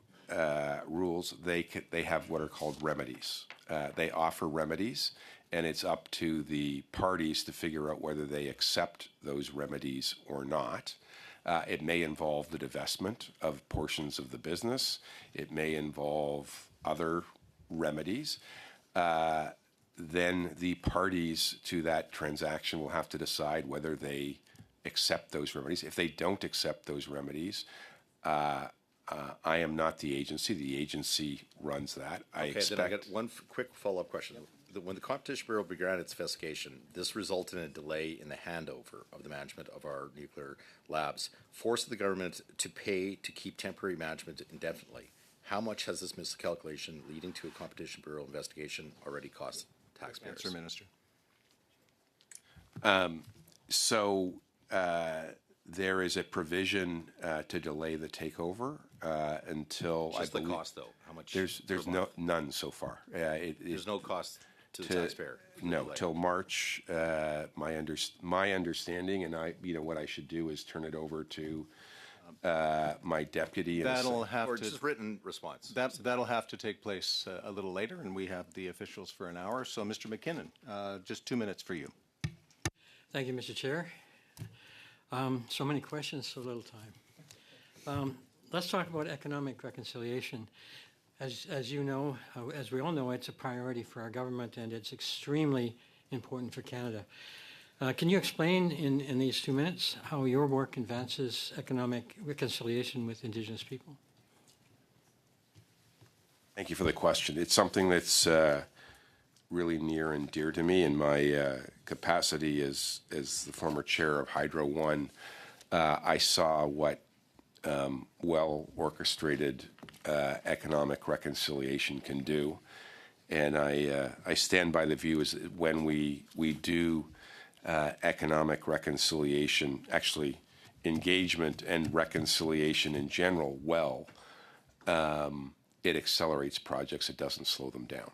rules, they have what are called remedies. They offer remedies, and it's up to the parties to figure out whether they accept those remedies or not. It may involve the divestment of portions of the business. It may involve other remedies. Then the parties to that transaction will have to decide whether they accept those remedies. If they don't accept those remedies, I am not the agency. The agency runs that. Then I got one quick follow-up question. When the Competition Bureau began its investigation, this resulted in a delay in the handover of the management of our nuclear labs, forced the government to pay to keep temporary management indefinitely. How much has this miscalculation leading to a Competition Bureau investigation already cost taxpayers? Answer, Minister. There is a provision to delay the takeover until Just I believe the cost, though. How much? there's none so far. There's no cost to the taxpayer. No, till March. My understanding, and what I should do is turn it over to my deputy. That'll have Or to just written response. that'll have to take place a little later, and we have the officials for an hour. So, Mr. McKinnon, just 2 minutes for you. Thank you, Mr. Chair. So many questions, so little time. Let's talk about economic reconciliation. As you know, as we all know, it's a priority for our government, and it's extremely important for Canada. Can you explain in these 2 minutes how your work advances economic reconciliation with Indigenous people? Thank you for the question. It's something that's really near and dear to me in my capacity as the former chair of Hydro One. I saw what well-orchestrated economic reconciliation can do, and I stand by the view is that when we do economic reconciliation, actually engagement and reconciliation in general, it accelerates projects. It doesn't slow them down.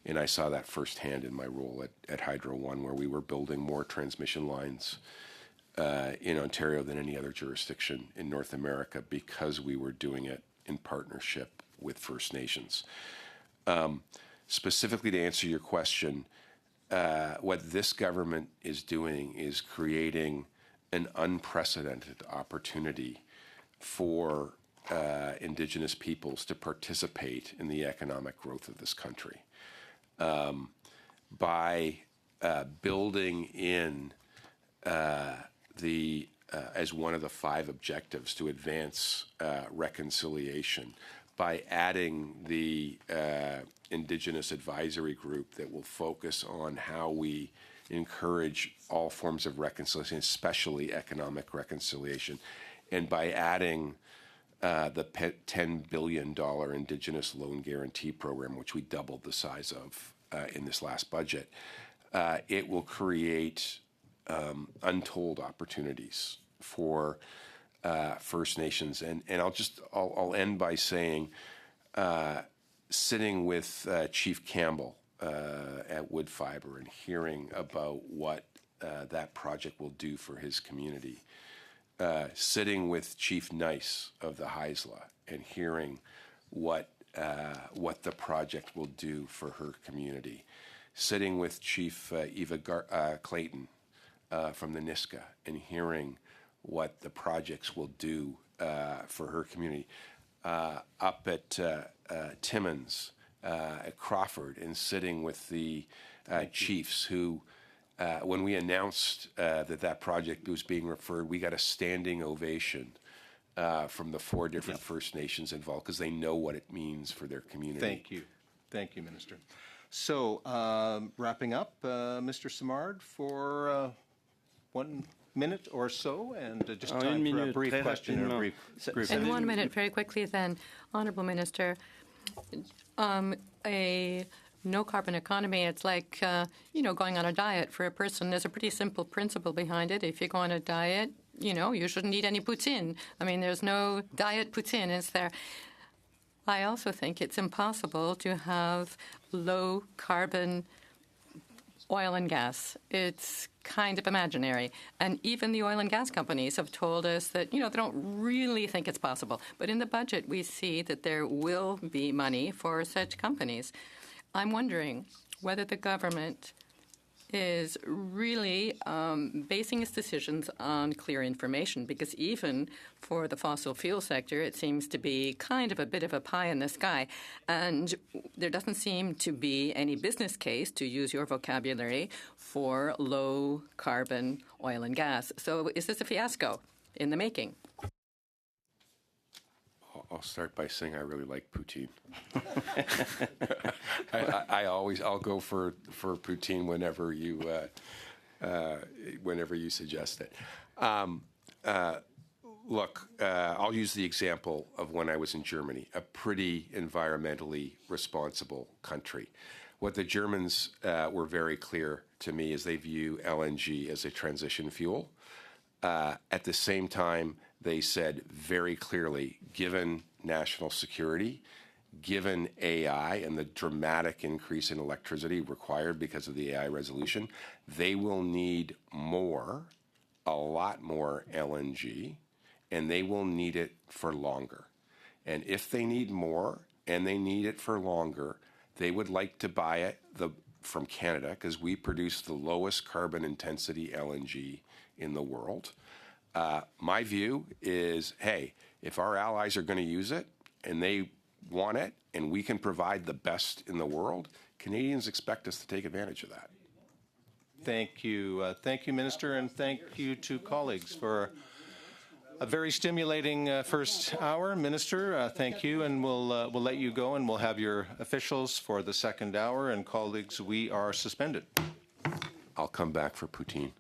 And I saw that firsthand in my role at Hydro One, where we were building more transmission lines in Ontario than any other jurisdiction in North America because we were doing it in partnership with First Nations. Specifically to answer your question, what this government is doing is creating an unprecedented opportunity for Indigenous peoples to participate in the economic growth of this country. By building in as one of the 5 objectives to advance reconciliation, by adding the Indigenous Advisory Group that will focus on how we encourage all forms of reconciliation, especially economic reconciliation, and by adding the $10 billion Indigenous Loan Guarantee Program, which we doubled the size of in this last budget, it will create untold opportunities for First Nations. And I'll end by saying, sitting with Chief Campbell at Wood Fibre and hearing about what that project will do for his community, sitting with Chief Nice of the Haisla and hearing what the project will do for her community, sitting with Chief Eva Clayton from the Niska and hearing what the projects will do for her community, up at Timmins, at Crawford, and sitting with the chiefs who, when we announced that project was being referred, we got a standing ovation from the 4 different First Nations involved because they know what it means for their community. Thank you. Thank you, Minister. So, wrapping up, Mr. Simard, for 1 minute or so, and just En time une for a minute, brief très question and a brief rapidement. brief In answer. 1 minute, very quickly then, Honourable Minister, a no-carbon economy, it's like, going on a diet for a person. There's a pretty simple principle behind it. If you go on a diet, you shouldn't eat any poutine. I mean, there's no diet poutine, is there? I also think it's impossible to have low-carbon oil and gas. It's kind of imaginary. And even the oil and gas companies have told us that, they don't really think it's possible. But in the budget, we see that there will be money for such companies. I'm wondering whether the government is really basing its decisions on clear information, because even for the fossil fuel sector, it seems to be kind of a bit of a pie in the sky. And there doesn't seem to be any business case, to use your vocabulary, for low-carbon oil and gas. So is this a fiasco in the making? I'll start by saying I really like poutine. I'll go for poutine whenever you suggest it. Look, I'll use the example of when I was in Germany, a pretty environmentally responsible country. What the Germans were very clear to me is they view LNG as a transition fuel. At the same time, they said very clearly, given national security, given AI and the dramatic increase in electricity required because of the AI resolution, they will need a lot more LNG, and they will need it for longer. And if they need more and they need it for longer, they would like to buy it from Canada because we produce the lowest carbon intensity LNG in the world. My view is, hey, if our allies are going to use it and they want it and we can provide the best in the world, Canadians expect us to take advantage of that. Thank you. Thank you, Minister, and thank you to colleagues for a very stimulating first hour. Minister, thank you, and we'll let you go, and we'll have your officials for the second hour. And colleagues, we are suspended. I'll come back for poutine.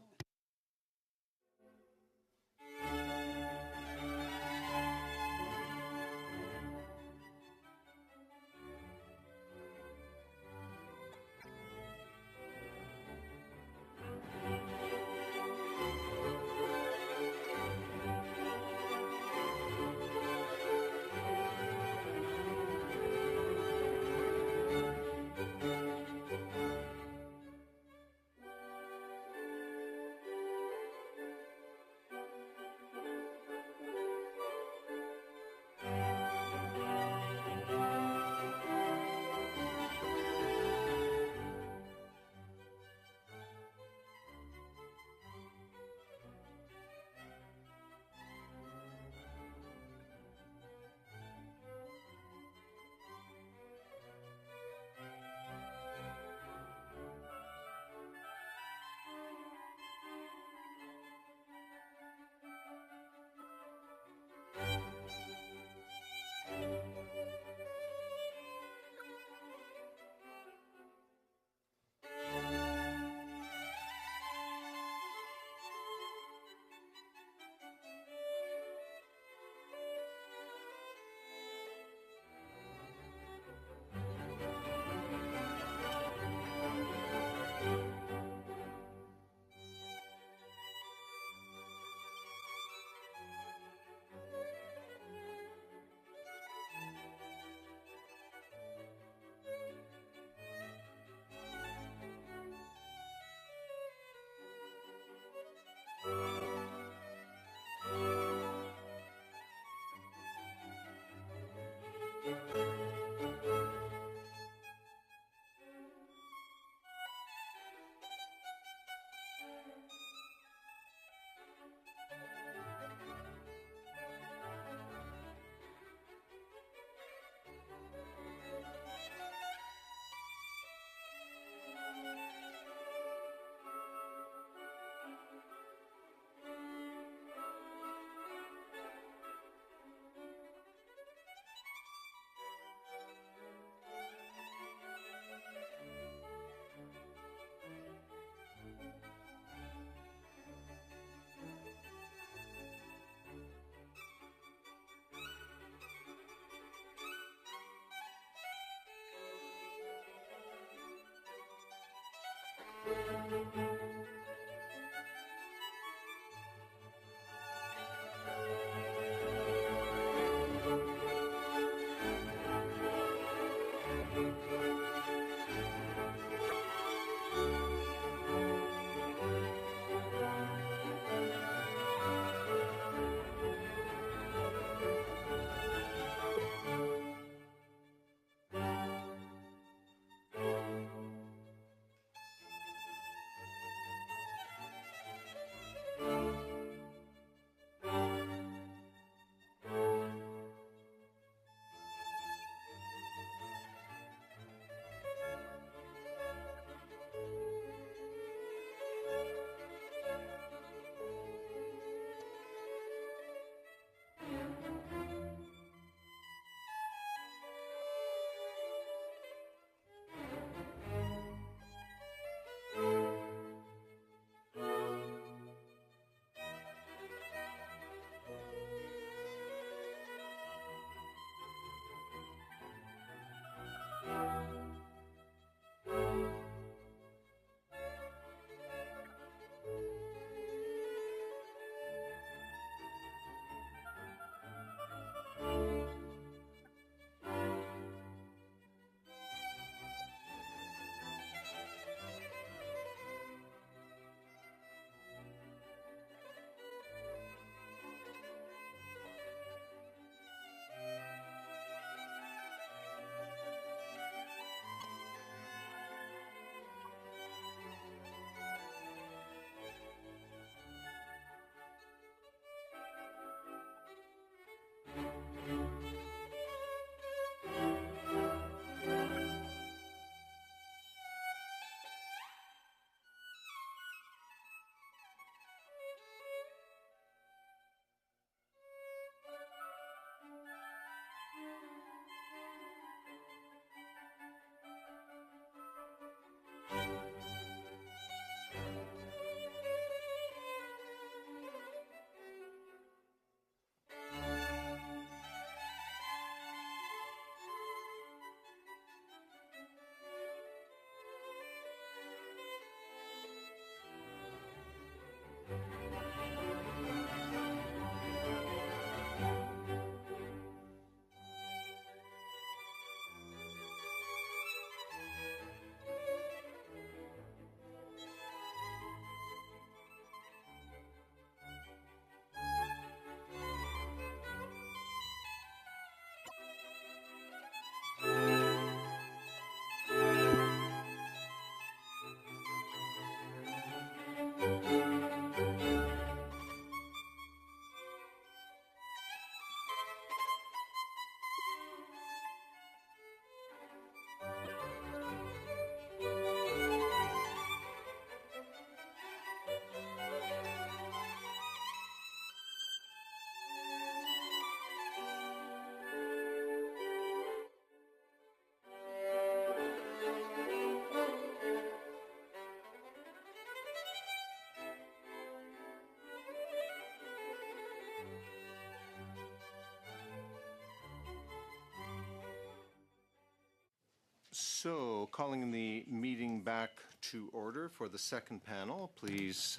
So, calling the meeting back to order for the second panel, please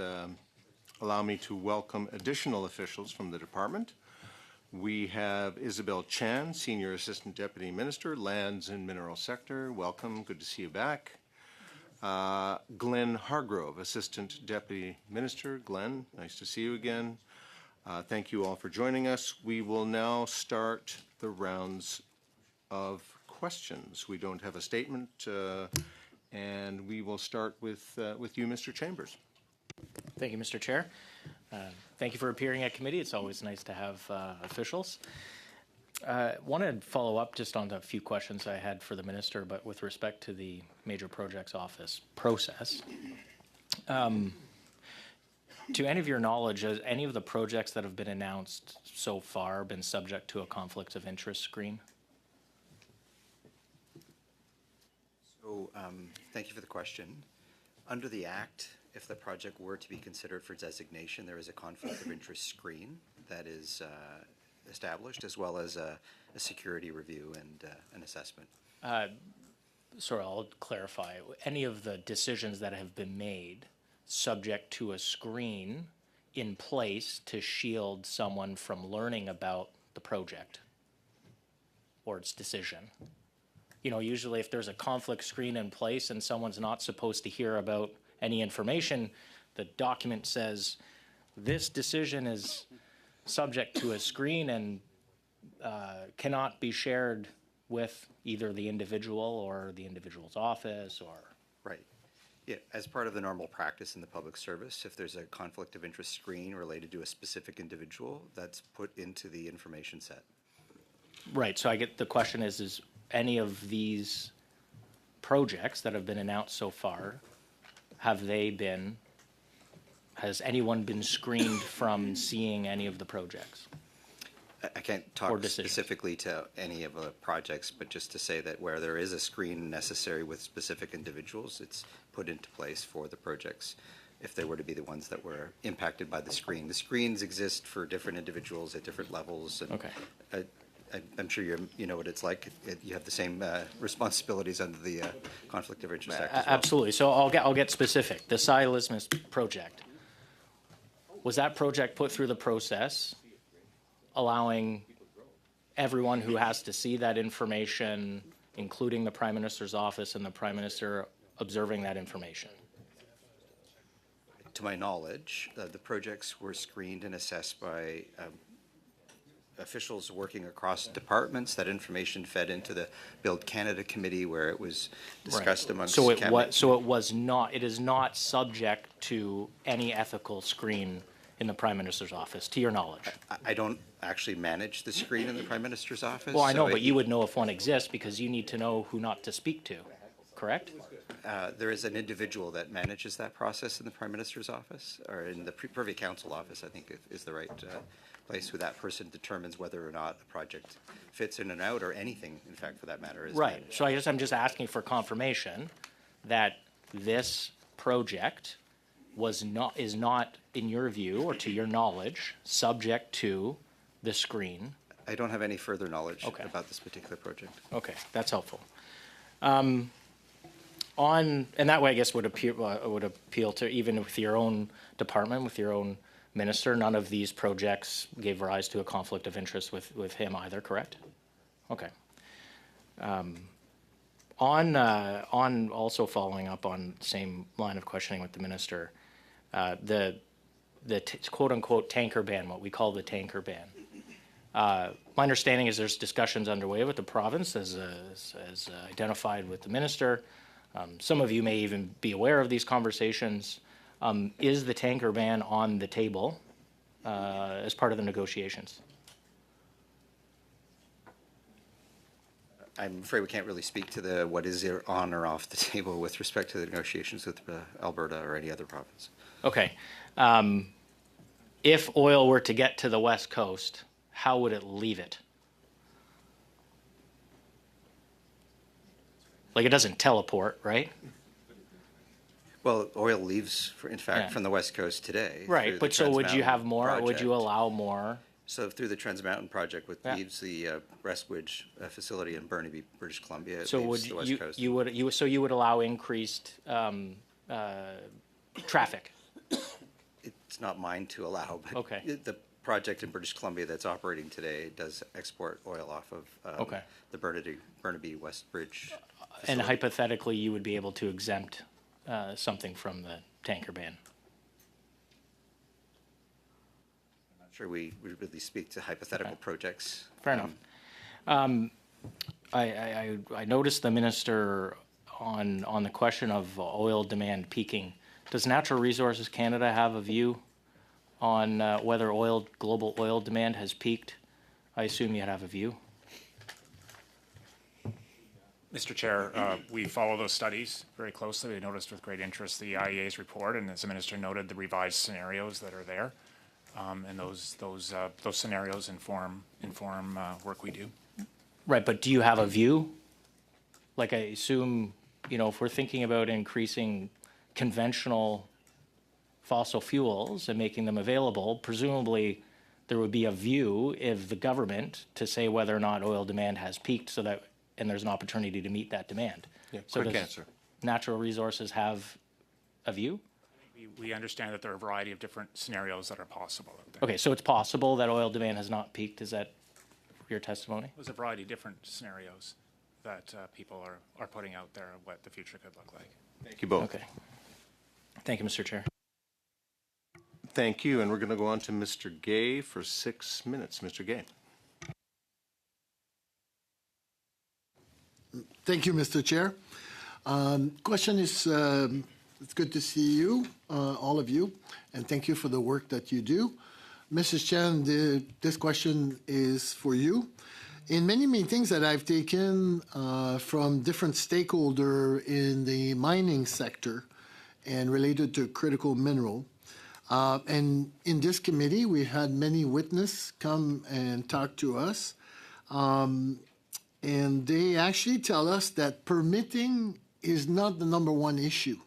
allow me to welcome additional officials from the department. We have Isabel Chan, Senior Assistant Deputy Minister, Lands and Mineral Sector. Welcome, good to see you back. Glenn Hargrove, Assistant Deputy Minister. Glenn, nice to see you again. Thank you all for joining us. We will now start the rounds of questions. We don't have a statement, and we will start with you, Mr. Chambers. Thank you, Mr. Chair. Thank you for appearing at committee. It's always nice to have officials. Want to follow up just on a few questions I had for the minister, but with respect to the Major Projects Office process. To any of your knowledge, has any of the projects that have been announced so far been subject to a conflict of interest screen? So, thank you for the question. Under the Act, if the project were to be considered for designation, there is a conflict of interest screen that is established, as well as a security review and an assessment. sorry, I'll clarify. Any of the decisions that have been made subject to a screen in place to shield someone from learning about the project or its decision. You know, usually if there's a conflict screen in place and someone's not supposed to hear about any information, the document says this decision is subject to a screen and cannot be shared with either the individual or the individual's office or. Right. Yeah, as part of the normal practice in the public service, if there's a conflict of interest screen related to a specific individual, that's put into the information set. Right, so I get, the question is any of these projects that have been announced so far, has anyone been screened from seeing any of the projects? I can't talk specifically to any of the projects, but just to say that where there is a screen necessary with specific individuals, it's put into place for the projects if they were to be the ones that were impacted by the screen. The screens exist for different individuals at different levels. And Okay. I'm sure you know what it's like. You have the same responsibilities under the Conflict of Interest Act as well. Absolutely, so I'll get specific. The Silasmus project, was that project put through the process allowing everyone who has to see that information, including the Prime Minister's office and the Prime Minister, observing that information? To my knowledge, the projects were screened and assessed by officials working across departments. That information fed into the Build Canada Committee, where it was discussed amongst cabinet. So it is not subject to any ethical screen in the Prime Minister's office, to your knowledge? I don't actually manage the screen in the Prime Minister's office. Well, I know, but you would know if one exists because you need to know who not to speak to, correct? There is an individual that manages that process in the Prime Minister's office, or in the Privy Council office, I think is the right place, where that person determines whether or not the project fits in and out, or anything, in fact, for that matter. Is Right, managed. so I'm just asking for confirmation that this project is not, in your view, or to your knowledge, subject to the screen. I don't have any further knowledge Okay. about this particular project. Okay, that's helpful. And that way, I guess, would appeal to, even with your own department, with your own minister, none of these projects gave rise to a conflict of interest with him either, correct? Okay. On also following up on the same line of questioning with the minister, the quote-unquote tanker ban, what we call the tanker ban. My understanding is there's discussions underway with the province as identified with the minister. Some of you may even be aware of these conversations. Is the tanker ban on the table as part of the negotiations? I'm afraid we can't really speak to what is on or off the table with respect to the negotiations with Alberta or any other province. Okay. If oil were to get to the West Coast, how would it leave it? Like, it doesn't teleport, right? Well, oil leaves, in fact, from the West Coast today. Right, but so would you have more, or would you allow more? So through the Trans Mountain Project, which leaves the Westwood facility in Burnaby, British Columbia, it leaves the West Coast. You would allow increased traffic? It's not mine to allow, but Okay. the project in British Columbia that's operating today does export oil off of the Burnaby West Bridge facility. And hypothetically, you would be able to exempt something from the tanker ban? I'm not sure we really speak to hypothetical projects. Fair enough. I noticed the minister on the question of oil demand peaking. Does Natural Resources Canada have a view on whether global oil demand has peaked? I assume you'd have a view. Mr. Chair, we follow those studies very closely. We noticed with great interest the IEA's report, and as the minister noted, the revised scenarios that are there, and those scenarios inform work we do. Right, but do you have a view? Like, I assume, if we're thinking about increasing conventional fossil fuels and making them available, presumably there would be a view of the government to say whether or not oil demand has peaked, so that and there's an opportunity to meet that demand. Yeah, So quick does answer. Natural Resources have a view? We understand that there are a variety of different scenarios that are possible out there. Okay, so it's possible that oil demand has not peaked. Is that your testimony? There's a variety of different scenarios that people are putting out there of what the future could look like. Thank you both. Okay. Thank you, Mr. Chair. Thank you, and we're going to go on to Mr. Gay for 6 minutes. Mr. Gay. Thank you, Mr. Chair. Question is, it's good to see you, all of you, and thank you for the work that you do. Mrs. Chen, this question is for you. In many meetings that I've taken from different stakeholders in the mining sector and related to critical mineral, and in this committee, we had many witnesses come and talk to us. And they actually tell us that permitting is not the number one issue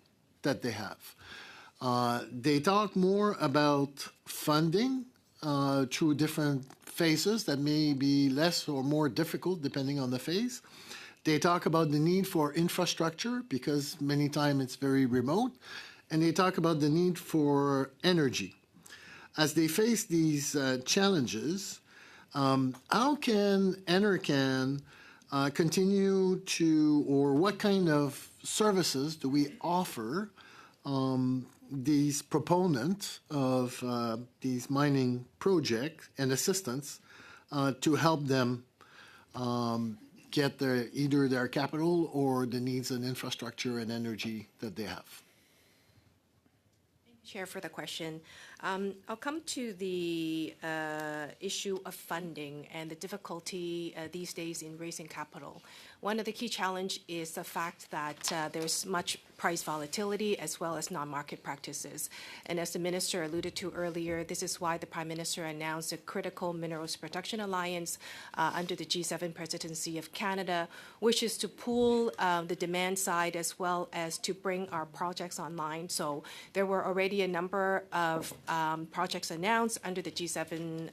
that they have. They talk more about funding through different phases that may be less or more difficult depending on the phase. They talk about the need for infrastructure because many times it's very remote. And they talk about the need for energy. As they face these challenges, how can NRCan continue to, or what kind of services do we offer these proponents of these mining projects and assistance to help them get either their capital or the needs and infrastructure and energy that they have? Chair, for the question. I'll come to the issue of funding and the difficulty these days in raising capital. One of the key challenges is the fact that there's much price volatility as well as non-market practices. And as the Minister alluded to earlier, this is why the Prime Minister announced a Critical Minerals Protection Alliance under the G7 presidency of Canada, which is to pool the demand side as well as to bring our projects online. So there were already a number of projects announced under the G7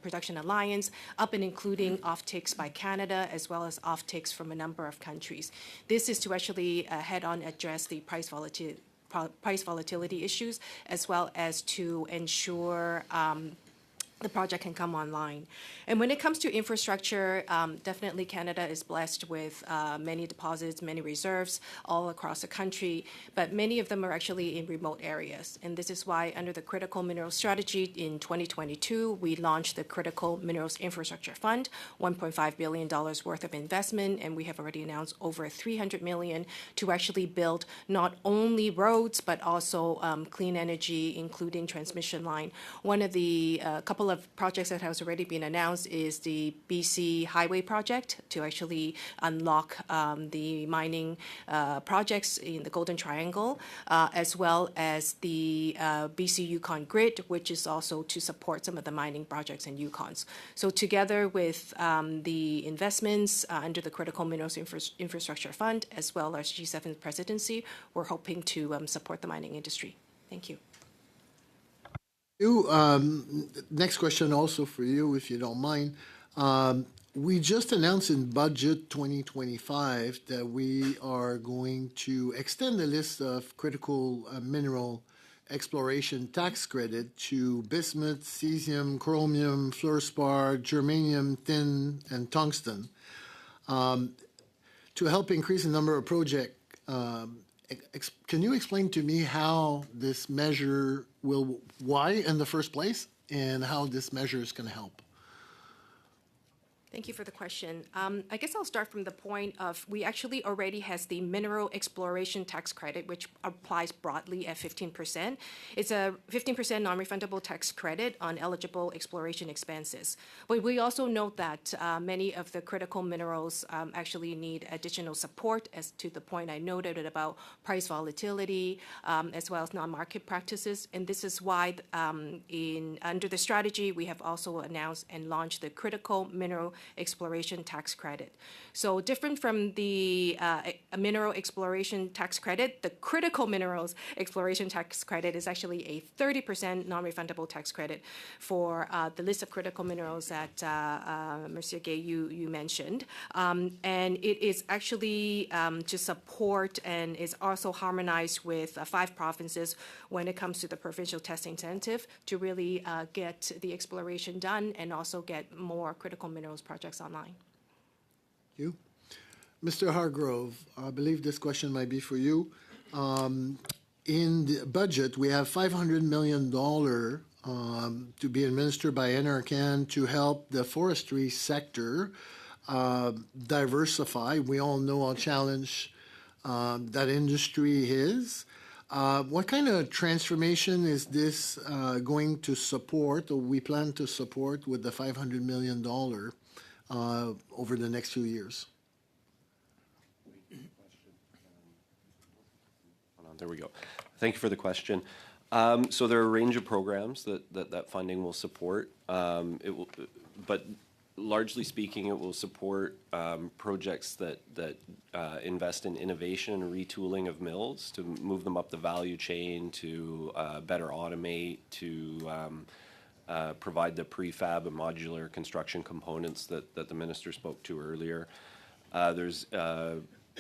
Production Alliance, up and including offtakes by Canada as well as offtakes from a number of countries. This is to actually head-on address the price volatility issues as well as to ensure the project can come online. And when it comes to infrastructure, definitely Canada is blessed with many deposits, many reserves all across the country, but many of them are actually in remote areas. And this is why under the Critical Minerals Strategy in 2022, we launched the Critical Minerals Infrastructure Fund, $1.5 billion worth of investment, and we have already announced over $300 million to actually build not only roads, but also clean energy, including transmission line. One of the couple of projects that has already been announced is the BC Highway project to actually unlock the mining projects in the Golden Triangle, as well as the BC Yukon Grid, which is also to support some of the mining projects in Yukons. So together with the investments under the Critical Minerals Infrastructure Fund, as well as G7 presidency, we're hoping to support the mining industry. Thank you. Next question also for you, if you don't mind. We just announced in Budget 2025 that we are going to extend the list of critical mineral exploration tax credit to bismuth, cesium, chromium, fluorspar, germanium, tin, and tungsten to help increase the number of projects. Can you explain to me how this measure why in the first place, and how this measure is going to help? Thank you for the question. I guess I'll start from the point of we actually already has the mineral exploration tax credit, which applies broadly at 15%. It's a 15% non-refundable tax credit on eligible exploration expenses. But we also note that many of the critical minerals actually need additional support, as to the point I noted about price volatility, as well as non-market practices. And this is why under the strategy, we have also announced and launched the Critical Mineral exploration tax credit. So different from the mineral exploration tax credit, the critical minerals exploration tax credit is actually a 30% non-refundable tax credit for the list of critical minerals that Monsieur Gay, you mentioned. And it is actually to support and is also harmonized with 5 provinces when it comes to the provincial test incentive to really get the exploration done and also get more critical minerals projects online. Thank you. Mr. Hargrove, I believe this question might be for you. In the budget, we have $500 million to be administered by NRCan to help the forestry sector diversify. We all know how challenged that industry is. What kind of transformation is this going to support, or we plan to support with the $500 million over the next few years? There we go. Thank you for the question. So there are a range of programs that funding will support. But largely speaking, it will support projects that invest in innovation and retooling of mills to move them up the value chain, to better automate, to provide the prefab and modular construction components that the minister spoke to earlier. There's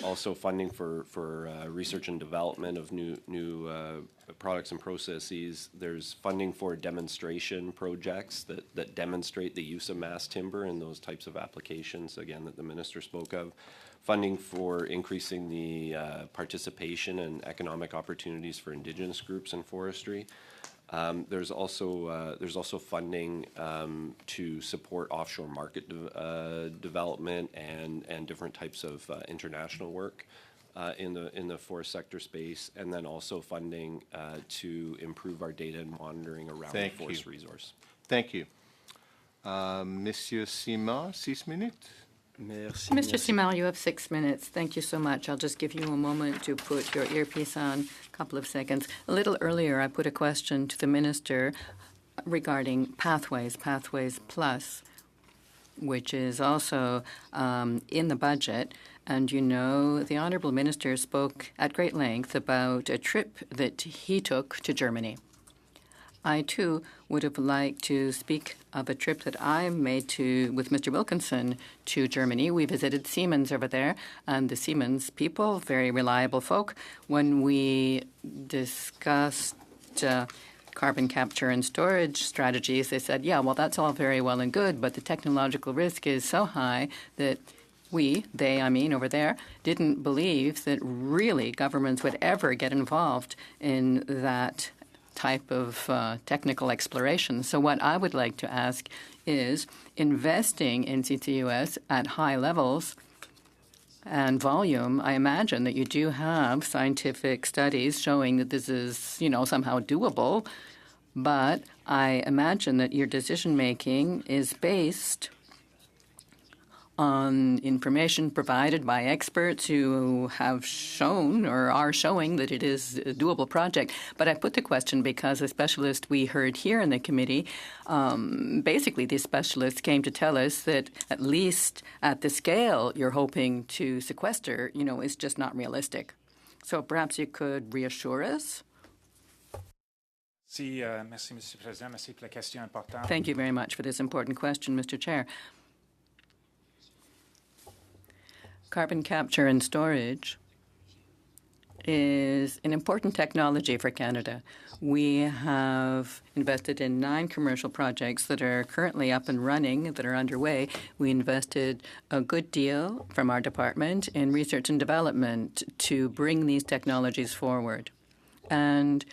also funding for research and development of new products and processes. There's funding for demonstration projects that demonstrate the use of mass timber in those types of applications, again, that the minister spoke of. Funding for increasing the participation and economic opportunities for Indigenous groups in forestry. There's also funding to support offshore market development and different types of international work in the forest sector space, and then also funding to improve our data and monitoring around the forest resource. Thank you. Monsieur Simard, 6 minutes. Merci. Mr. Simard, you have 6 minutes. Thank you so much. I'll just give you a moment to put your earpiece on, a couple of seconds. A little earlier, I put a question to the minister regarding Pathways Plus, which is also in the budget. And you know, the Honourable Minister spoke at great length about a trip that he took to Germany. I, too, would have liked to speak of a trip that I made with Mr. Wilkinson to Germany. We visited Siemens over there, and the Siemens people, very reliable folk. When we discussed carbon capture and storage strategies, they said, yeah, well, that's all very well and good, but the technological risk is so high that over there, didn't believe that really governments would ever get involved in that type of technical exploration. So what I would like to ask is investing in CCUS at high levels and volume. I imagine that you do have scientific studies showing that this is, somehow doable, but I imagine that your decision-making is based on information provided by experts who have shown or are showing that it is a doable project. But I put the question because a specialist we heard here in the committee, basically these specialists came to tell us that at least at the scale you're hoping to sequester, is just not realistic. So perhaps you could reassure us? Merci, Monsieur le Président. Merci pour la question importante. Thank you very much for this important question, Mr. Chair. Carbon capture and storage is an important technology for Canada. We have invested in 9 commercial projects that are currently up and running, that are underway. We invested a good deal from our department in research and development to bring these technologies forward. And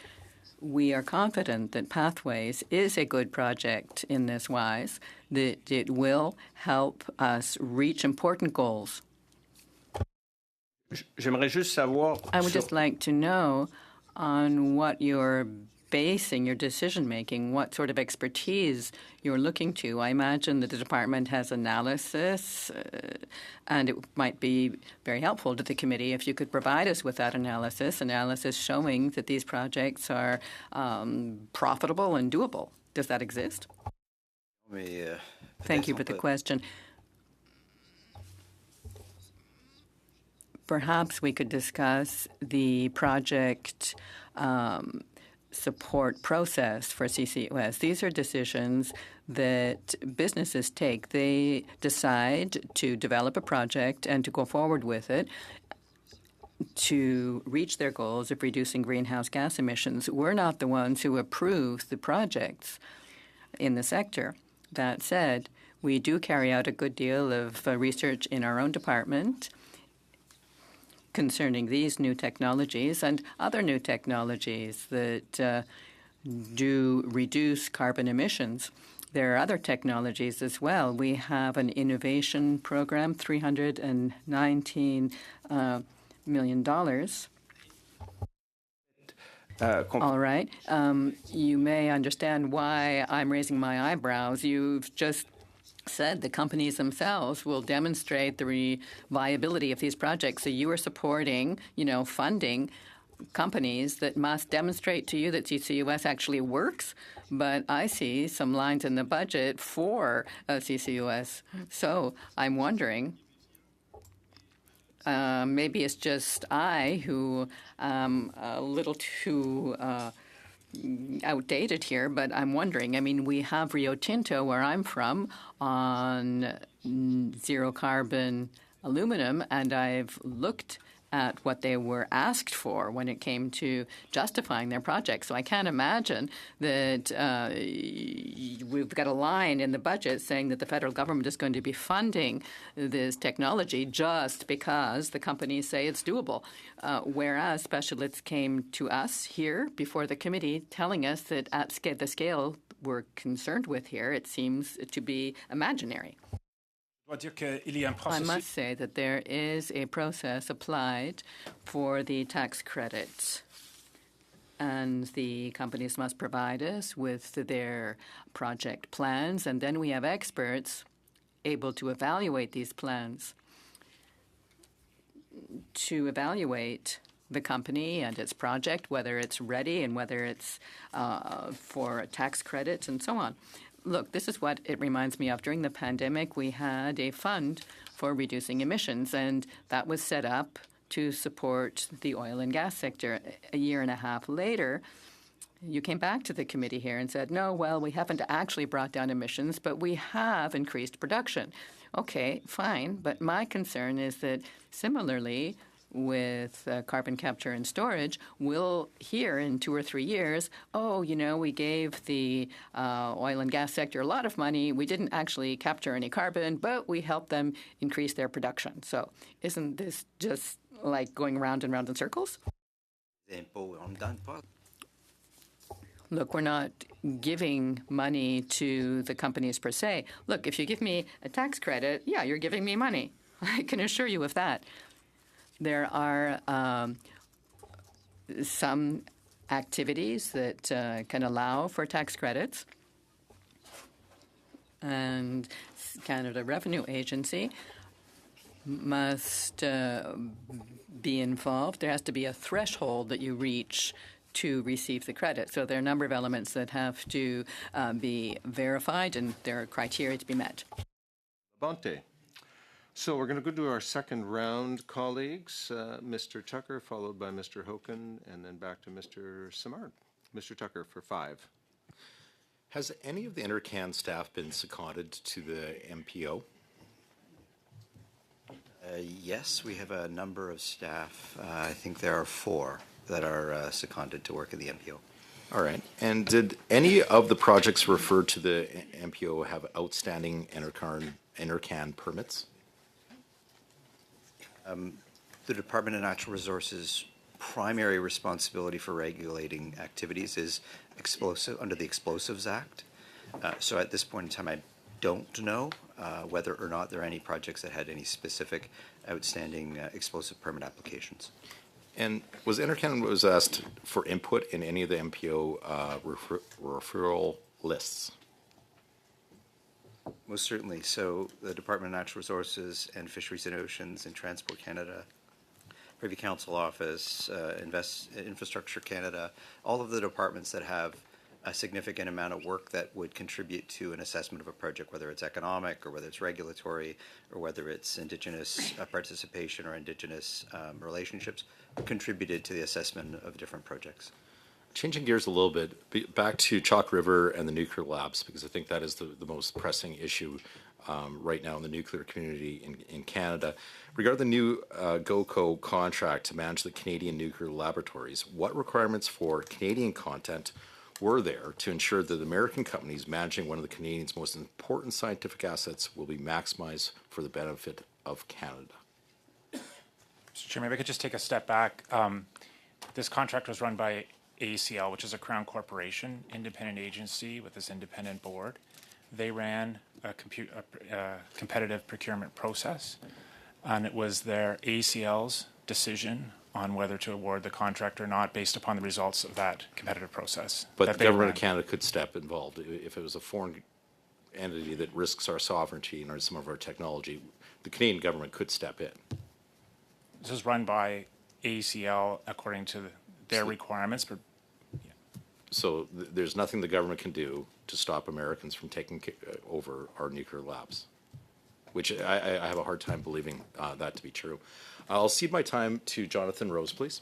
we are confident that Pathways is a good project in this wise, that it will help us reach important goals. I would just like to know on what you're basing your decision-making, what sort of expertise you're looking to. I imagine that the department has analysis, and it might be very helpful to the committee if you could provide us with that analysis showing that these projects are profitable and doable. Does that exist? Thank you for the question. perhaps we could discuss the project support process for CCUS. These are decisions that businesses take. They decide to develop a project and to go forward with it to reach their goals of reducing greenhouse gas emissions. We're not the ones who approve the projects in the sector. That said, we do carry out a good deal of research in our own department concerning these new technologies and other new technologies that do reduce carbon emissions. There are other technologies as well. We have an innovation program, $319 million. All right. You may understand why I'm raising my eyebrows. You've just said the companies themselves will demonstrate the viability of these projects. So you are supporting, funding companies that must demonstrate to you that CCUS actually works. But I see some lines in the budget for CCUS. So I'm wondering, maybe it's just I who am a little too outdated here, but I'm wondering. I mean, we have Rio Tinto, where I'm from, on zero carbon aluminum, and I've looked at what they were asked for when it came to justifying their project. So I can't imagine that we've got a line in the budget saying that the federal government is going to be funding this technology just because the companies say it's doable. Whereas specialists came to us here before the committee telling us that at the scale we're concerned with here, it seems to be imaginary. I must say that there is a process applied for the tax credits, and the companies must provide us with their project plans, and then we have experts able to evaluate these plans, to evaluate the company and its project, whether it's ready and whether it's for tax credits and so on. Look, this is what it reminds me of. During the pandemic, we had a fund for reducing emissions, and that was set up to support the oil and gas sector. A year and a half later, you came back to the committee here and said, no, well, we haven't actually brought down emissions, but we have increased production. Okay, fine, but my concern is that similarly, with carbon capture and storage, we'll hear in 2 or 3 years, we gave the oil and gas sector a lot of money. We didn't actually capture any carbon, but we helped them increase their production. So isn't this just like going round and round in circles? Look, we're not giving money to the companies per se. Look, if you give me a tax credit, yeah, you're giving me money. I can assure you of that. There are some activities that can allow for tax credits, and Canada Revenue Agency must be involved. There has to be a threshold that you reach to receive the credit. So there are a number of elements that have to be verified, and there are criteria to be met. Bonte. So we're going to go to our second round, colleagues. Mr. Tucker, followed by Mr. Hoken, and then back to Mr. Simard. Mr. Tucker for 5. Has any of the NRCan staff been seconded to the MPO? Yes, we have a number of staff. I think there are 4 that are seconded to work in the MPO. All right. And did any of the projects referred to the MPO have outstanding NRCan permits? The Department of Natural Resources' primary responsibility for regulating activities is under the Explosives Act. So at this point in time, I don't know whether or not there are any projects that had any specific outstanding explosive permit applications. And was NRCan asked for input in any of the MPO referral lists? Most certainly. So the Department of Natural Resources and Fisheries and Oceans and Transport Canada, Privy Council Office, Infrastructure Canada, all of the departments that have a significant amount of work that would contribute to an assessment of a project, whether it's economic or whether it's regulatory or whether it's Indigenous participation or Indigenous relationships, contributed to the assessment of different projects. Changing gears a little bit, back to Chalk River and the nuclear labs, because I think that is the most pressing issue right now in the nuclear community in Canada. Regarding the new GOCO contract to manage the Canadian nuclear laboratories, what requirements for Canadian content were there to ensure that American companies managing one of the Canadians' most important scientific assets will be maximized for the benefit of Canada? Mr. Chair, maybe I could just take a step back. This contract was run by ACL, which is a Crown Corporation, independent agency with this independent board. They ran a competitive procurement process, and it was their ACL's decision on whether to award the contract or not based upon the results of that competitive process. But the government of Canada could step involved. If it was a foreign entity that risks our sovereignty and some of our technology, the Canadian government could step in. This is run by ACL according to their requirements, but so there's nothing the government can do to stop Americans from taking over our nuclear labs, which I have a hard time believing that to be true. I'll cede my time to Jonathan Rose, please.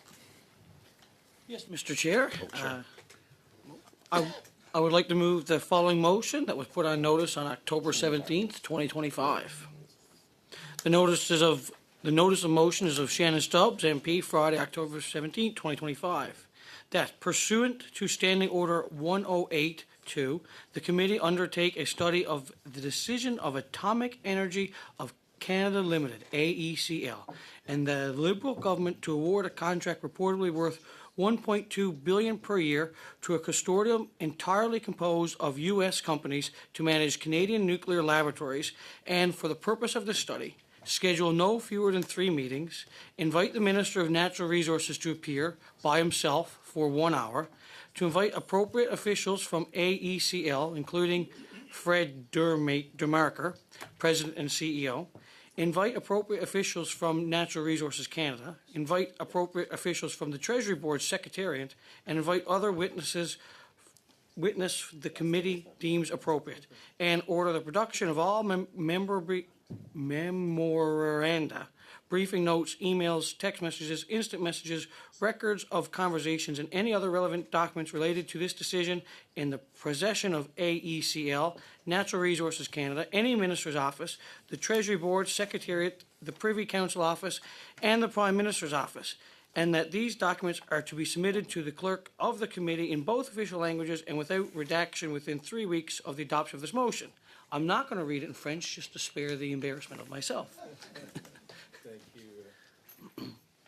Yes, Mr. Chair. Oh, sure. I would like to move the following motion that was put on notice on October 17th, 2025. The notice of motion is of Shannon Stubbs, MP, Friday, October 17th, 2025. That pursuant to Standing Order 1082, the committee undertake a study of the decision of Atomic Energy of Canada Limited, AECL, and the Liberal government to award a contract reportedly worth $1.2 billion per year to a consortium entirely composed of U.S. companies to manage Canadian nuclear laboratories, and for the purpose of the study, schedule no fewer than 3 meetings, invite the Minister of Natural Resources to appear by himself for 1 hour, to invite appropriate officials from AECL, including Fred Dermarker, President and CEO, invite appropriate officials from Natural Resources Canada, invite appropriate officials from the Treasury Board Secretariat, and invite other witness the committee deems appropriate, and order the production of all memoranda, briefing notes, emails, text messages, instant messages, records of conversations, and any other relevant documents related to this decision in the possession of AECL, Natural Resources Canada, any minister's office, the Treasury Board, Secretariat, the Privy Council office, and the Prime Minister's office, and that these documents are to be submitted to the clerk of the committee in both official languages and without redaction within 3 weeks of the adoption of this motion. I'm not going to read it in French just to spare the embarrassment of myself.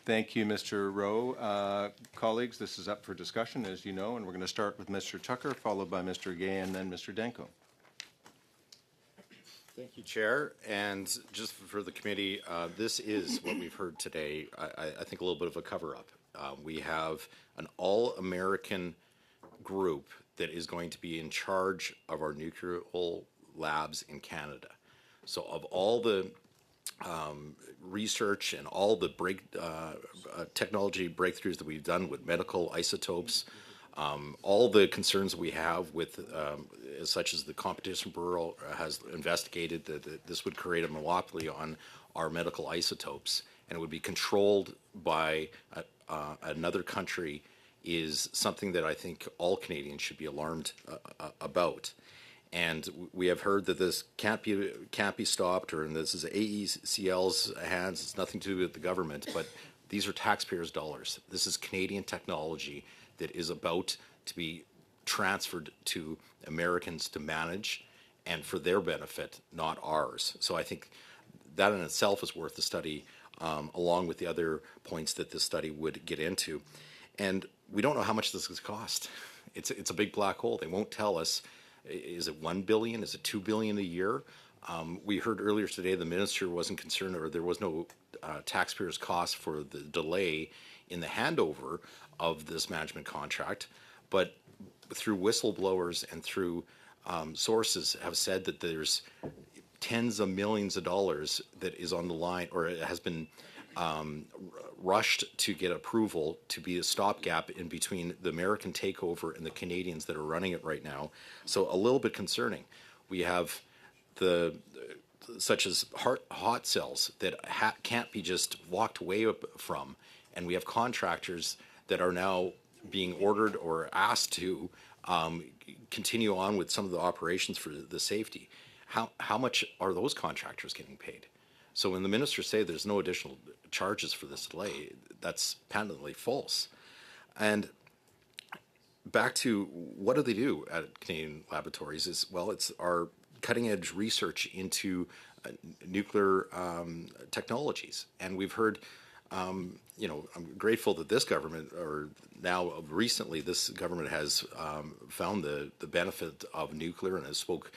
Thank you, Mr. Rowe. Colleagues, this is up for discussion, as you know, and we're going to start with Mr. Tucker, followed by Mr. Gay, and then Mr. Danko. Thank you, Chair. And just for the committee, this is what we've heard today, I think a little bit of a cover-up. We have an all-American group that is going to be in charge of our nuclear labs in Canada. So of all the research and all the technology breakthroughs that we've done with medical isotopes, all the concerns we have with, such as the Competition Bureau has investigated that this would create a monopoly on our medical isotopes, and it would be controlled by another country, is something that I think all Canadians should be alarmed about. And we have heard that this can't be stopped, and this is AECL's hands. It's nothing to do with the government, but these are taxpayers' dollars. This is Canadian technology that is about to be transferred to Americans to manage, and for their benefit, not ours. So I think that in itself is worth the study, along with the other points that this study would get into. And we don't know how much this is cost. It's a big black hole. They won't tell us. Is it $1 billion? Is it $2 billion a year? We heard earlier today the minister wasn't concerned, or there was no taxpayers' cost for the delay in the handover of this management contract. But through whistleblowers and through sources have said that there's tens of millions of dollars that is on the line, or it has been rushed to get approval to be a stopgap in between the American takeover and the Canadians that are running it right now. So a little bit concerning. We have such as hot cells that can't be just walked away from, and we have contractors that are now being ordered or asked to continue on with some of the operations for the safety. How much are those contractors getting paid? So when the ministers say there's no additional charges for this delay, that's patently false. And back to what do they do at Canadian laboratories is, well, it's our cutting edge research into nuclear technologies. And we've heard, I'm grateful that this government, or now recently this government has found the benefit of nuclear and has spoke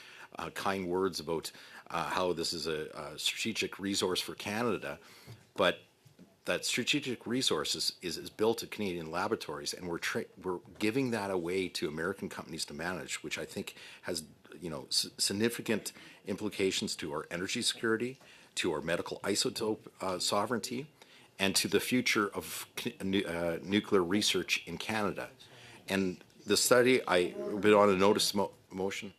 kind words about how this is a strategic resource for Canada. But that strategic resource is built at Canadian laboratories, and we're giving that away to American companies to manage, which I think has significant implications to our energy security, to our medical isotope sovereignty, and to the future of nuclear research in Canada. And the study, I've been on a notice motion.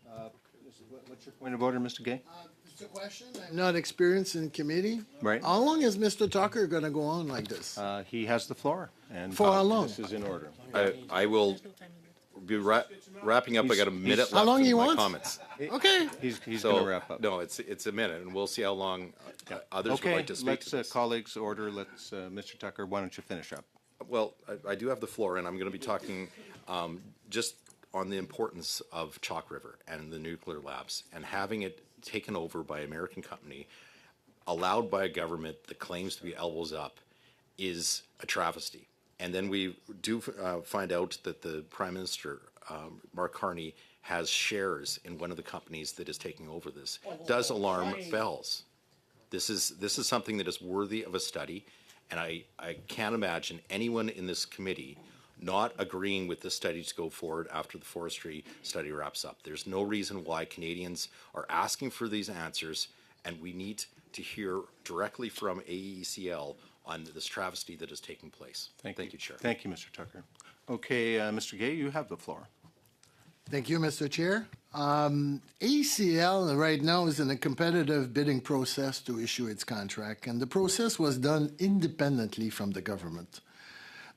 What's your point of order, Mr. Gay? It's a question. I'm not experienced in committee. Right. How long is Mr. Tucker going to go on like this? He has the floor. And For how long? This is in order. I will be wrapping up. I got a minute left. How long for you my want? comments. Okay. He's So, going to wrap up. No, it's a minute, and we'll see how long others would Okay, like to speak. let's, colleagues, order. Let's, Mr. Tucker, why don't you finish up? Well, I do have the floor, and I'm going to be talking just on the importance of Chalk River and the nuclear labs, and having it taken over by an American company, allowed by a government that claims to be elbows up, is a travesty. And then we do find out that the Prime Minister, Mark Carney, has shares in one of the companies that is taking over this. Does alarm bells. This is something that is worthy of a study, and I can't imagine anyone in this committee not agreeing with this study to go forward after the forestry study wraps up. There's no reason why Canadians are asking for these answers, and we need to hear directly from AECL on this travesty that is taking place. Thank you, Chair. Thank you, Mr. Tucker. Okay, Mr. Gay, you have the floor. Thank you, Mr. Chair. AECL right now is in a competitive bidding process to issue its contract, and the process was done independently from the government.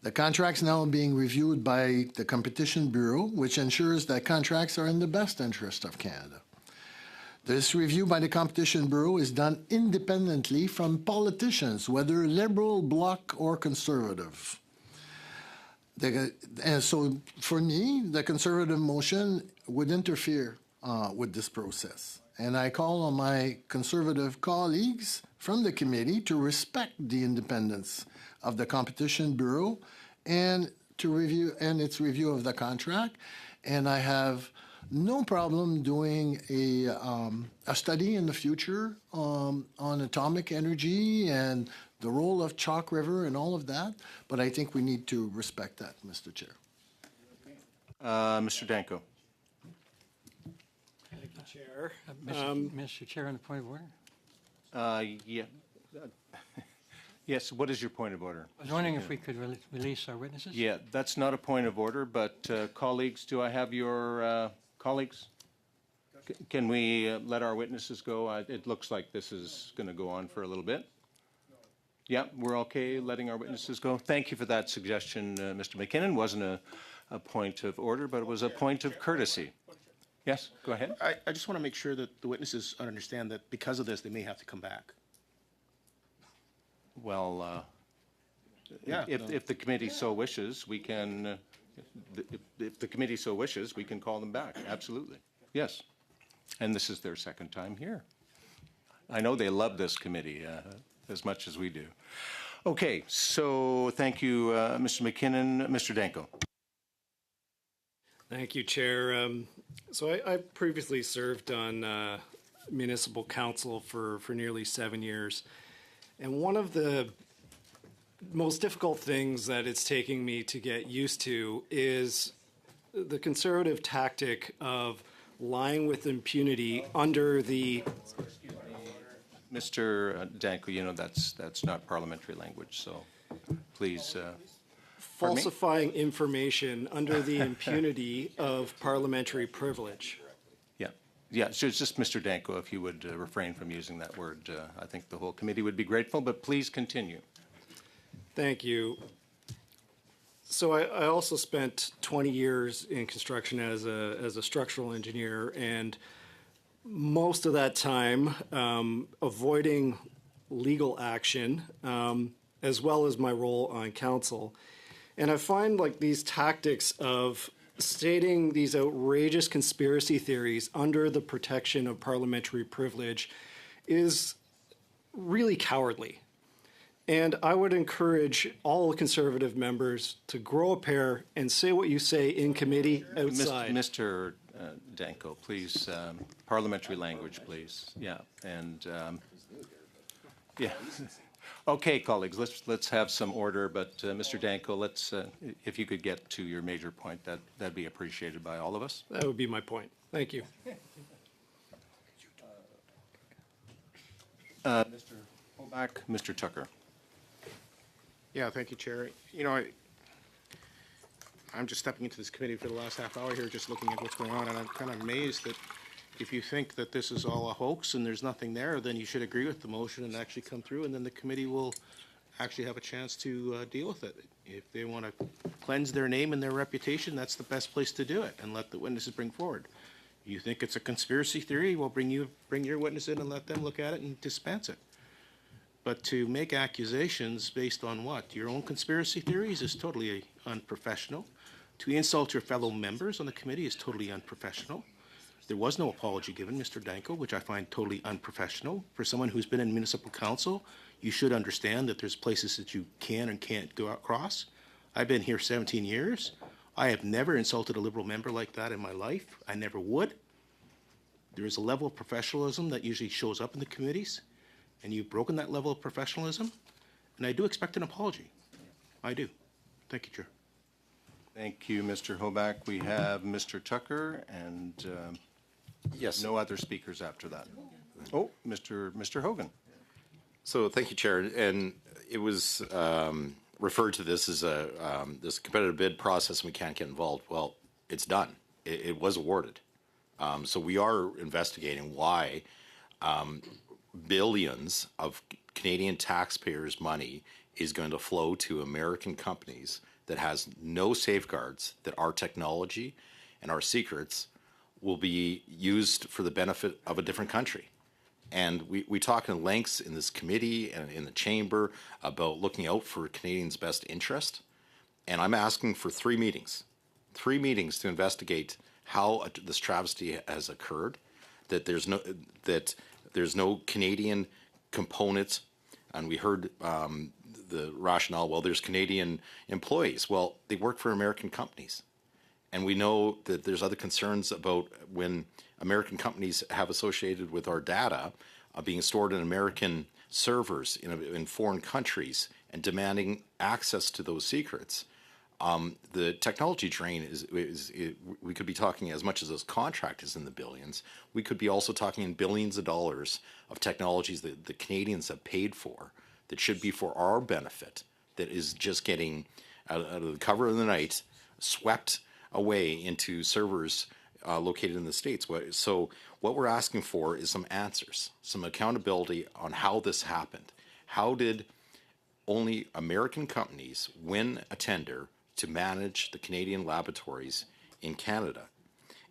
The contract's now being reviewed by the Competition Bureau, which ensures that contracts are in the best interest of Canada. This review by the Competition Bureau is done independently from politicians, whether Liberal, Bloc, or Conservative. And so, for me, the Conservative motion would interfere with this process. And I call on my Conservative colleagues from the committee to respect the independence of the Competition Bureau and to review its review of the contract. And I have no problem doing a study in the future on atomic energy and the role of Chalk River and all of that. But I think we need to respect that, Mr. Chair. Mr. Danko. Thank you, Chair. Mr. Chair, on the point of order. Yeah. Yes, what is your point of order? I was wondering if we could release our witnesses. Yeah, that's not a point of order, but colleagues, do I have your colleagues? Can we let our witnesses go? It looks like this is going to go on for a little bit. Yeah, we're okay letting our witnesses go. Thank you for that suggestion, Mr. McKinnon. Wasn't a point of order, but it was a point of courtesy. Yes, go ahead. I just want to make sure that the witnesses understand that because of this, they may have to come back. Well, Yeah, if the committee so wishes, we can. If the committee so wishes, we can call them back. Absolutely, yes. And this is their second time here. I know they love this committee as much as we do. Okay, so thank you, Mr. McKinnon. Mr. Danko. Thank you, Chair. So I previously served on municipal council for nearly 7 years. And one of the most difficult things that it's taking me to get used to is the Conservative tactic of lying with impunity under the... Mr. Danko, you know that's not parliamentary language, so please. Falsifying information under the impunity of parliamentary privilege. Yeah, so it's just Mr. Danko, if you would refrain from using that word, I think the whole committee would be grateful, but please continue. Thank you. So I also spent 20 years in construction as a structural engineer, and most of that time avoiding legal action, as well as my role on council. And I find like these tactics of stating these outrageous conspiracy theories under the protection of parliamentary privilege is really cowardly. And I would encourage all Conservative members to grow a pair and say what you say in committee outside. Mr. Danko, please, parliamentary language, please. Yeah, and yeah. Okay, colleagues, let's have some order. But Mr. Danko, let's if you could get to your major point, that'd be appreciated by all of us. That would be my point. Thank you. Mr. Hoback, Mr. Tucker. Yeah, thank you, Chair. You know, I'm just stepping into this committee for the last half hour here, just looking at what's going on, and I'm kind of amazed that if you think that this is all a hoax and there's nothing there, then you should agree with the motion and actually come through, and then the committee will actually have a chance to deal with it. If they want to cleanse their name and their reputation, that's the best place to do it, and let the witnesses bring forward. You think it's a conspiracy theory, well, bring your witness in and let them look at it and dispense it. But to make accusations based on what? Your own conspiracy theories is totally unprofessional. To insult your fellow members on the committee is totally unprofessional. There was no apology given, Mr. Danko, which I find totally unprofessional. For someone who's been in municipal council, you should understand that there's places that you can and can't go across. I've been here 17 years. I have never insulted a Liberal member like that in my life. I never would. There is a level of professionalism that usually shows up in the committees, and you've broken that level of professionalism, and I do expect an apology. I do. Thank you, Chair. Thank you, Mr. Hoback. We have Mr. Tucker and yes, no other speakers after that. Oh, Mr. Hogan. So thank you, Chair. And it was referred to this as this competitive bid process, and we can't get involved. Well, it's done. It was awarded. So we are investigating why billions of Canadian taxpayers' money is going to flow to American companies that has no safeguards, that our technology and our secrets will be used for the benefit of a different country. And we talk in lengths in this committee and in the chamber about looking out for Canadians' best interest. And I'm asking for 3 meetings to investigate how this travesty has occurred, that there's no Canadian component. And we heard the rationale, well, there's Canadian employees. Well, they work for American companies. And we know that there's other concerns about when American companies have associated with our data being stored in American servers in foreign countries and demanding access to those secrets. The technology drain we could be talking as much as this contract is in the billions. We could be also talking in billions of dollars of technologies that the Canadians have paid for that should be for our benefit, that is just getting out of the cover of the night, swept away into servers located in the States. So what we're asking for is some answers, some accountability on how this happened. How did only American companies win a tender to manage the Canadian laboratories in Canada?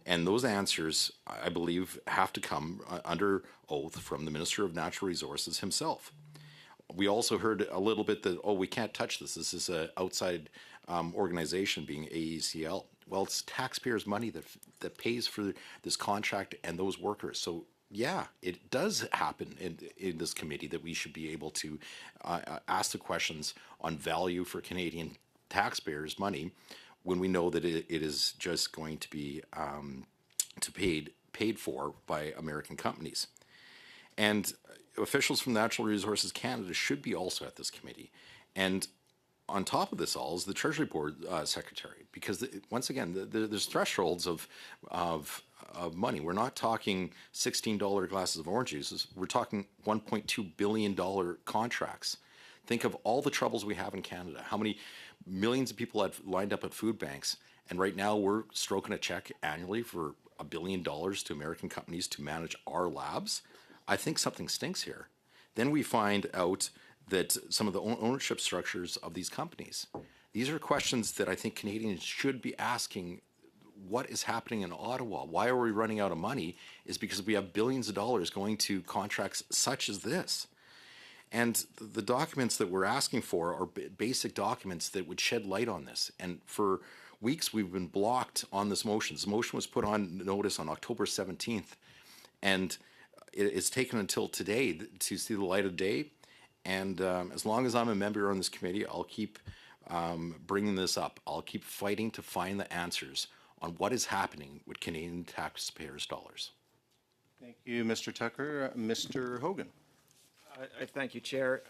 And those answers, I believe, have to come under oath from the Minister of Natural Resources himself. We also heard a little bit that, we can't touch this. This is an outside organization, being AECL. Well, it's taxpayers' money that pays for this contract and those workers. So, yeah, it does happen in this committee that we should be able to ask the questions on value for Canadian taxpayers' money when we know that it is just going to be paid for by American companies. And officials from Natural Resources Canada should be also at this committee. And on top of this all is the Treasury Board Secretary, because once again, there's thresholds of money. We're not talking $16 glasses of orange juices. We're talking $1.2 billion contracts. Think of all the troubles we have in Canada. How many millions of people have lined up at food banks, and right now we're stroking a check annually for $1 billion to American companies to manage our labs. I think something stinks here. Then we find out that some of the ownership structures of these companies. These are questions that I think Canadians should be asking. What is happening in Ottawa? Why are we running out of money? Is because we have billions of dollars going to contracts such as this. And the documents that we're asking for are basic documents that would shed light on this. And for weeks, we've been blocked on this motion. This motion was put on notice on October 17th. And it's taken until today to see the light of day. And as long as I'm a member on this committee, I'll keep bringing this up. I'll keep fighting to find the answers on what is happening with Canadian taxpayers' dollars. Thank you, Mr. Tucker. Mr. Hogan. Thank you, Chair.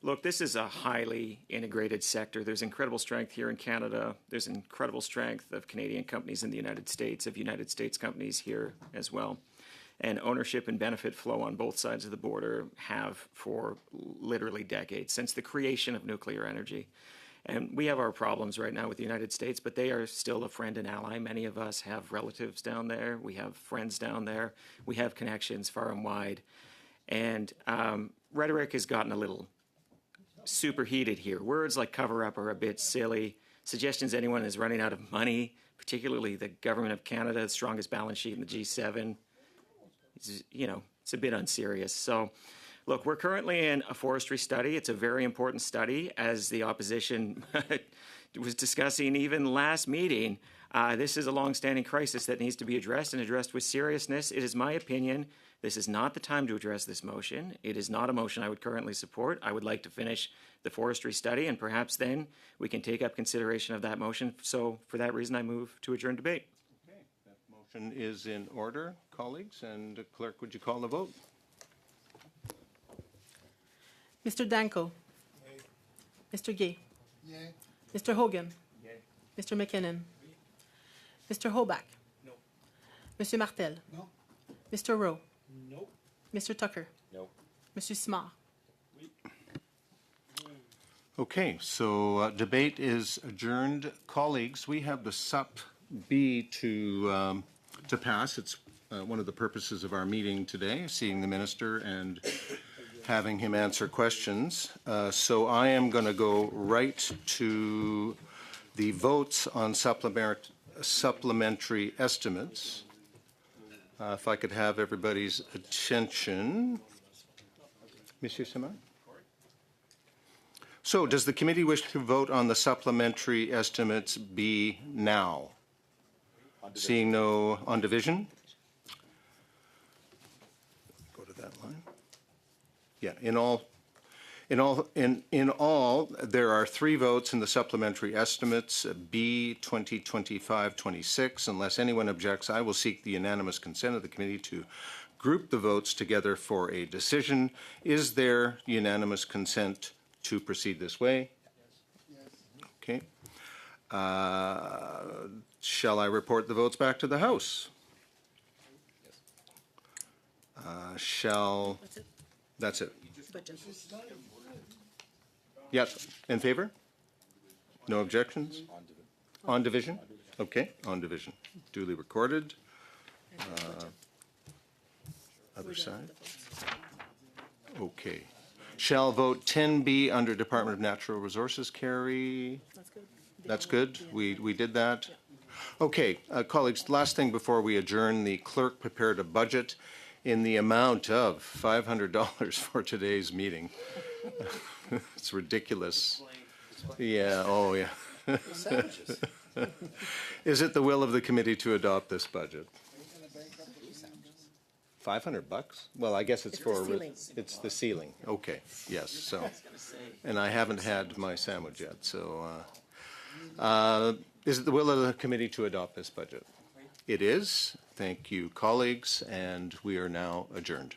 Look, this is a highly integrated sector. There's incredible strength here in Canada. There's incredible strength of Canadian companies in the United States, of United States companies here as well. And ownership and benefit flow on both sides of the border have for literally decades, since the creation of nuclear energy. And we have our problems right now with the United States, but they are still a friend and ally. Many of us have relatives down there. We have friends down there. We have connections far and wide. And rhetoric has gotten a little superheated here. Words like cover-up are a bit silly. Suggestions anyone is running out of money, particularly the Government of Canada, the strongest balance sheet in the G7, it's a bit unserious. So, look, we're currently in a forestry study. It's a very important study, as the opposition was discussing even last meeting. This is a long-standing crisis that needs to be addressed and addressed with seriousness. It is my opinion this is not the time to address this motion. It is not a motion I would currently support. I would like to finish the forestry study, and perhaps then we can take up consideration of that motion. So for that reason, I move to adjourn debate. Okay, that motion is in order, colleagues. And Clerk, would you call the vote? Mr. Danko. Yay. Mr. Gay. Yay. Mr. Hogan. Yay. Mr. McKinnon. Mr. Hoback. No. Monsieur Martel. No. Mr. Rowe. No. Mr. Tucker. No. Monsieur Simard. Okay, so debate is adjourned. Colleagues, we have the Sup B to pass. It's one of the purposes of our meeting today, seeing the minister and having him answer questions. So I am going to go right to the votes on supplementary estimates. If I could have everybody's attention. Monsieur Simard? So does the committee wish to vote on the supplementary estimates B now? Seeing no on division? Go to that line. Yeah, in all, there are 3 votes in the supplementary estimates, B 2025-26. Unless anyone objects, I will seek the unanimous consent of the committee to group the votes together for a decision. Is there unanimous consent to proceed this way? Yes. Okay. Shall I report the votes back to the House? That's it. Yes. In favor? No objections? On division? Okay, on division. Duly recorded. Other side? Okay. Shall vote 10B under Department of Natural Resources carry? That's good. That's good. We did that. Okay, colleagues, last thing before we adjourn, the clerk prepared a budget in the amount of $500 for today's meeting. It's ridiculous. Yeah, oh yeah. Is it the will of the committee to adopt this budget? $500? Well, I guess it's for it's the ceiling. Okay, yes. So, and I haven't had my sandwich yet. So, is it the will of the committee to adopt this budget? It is. Thank you, colleagues, and we are now adjourned.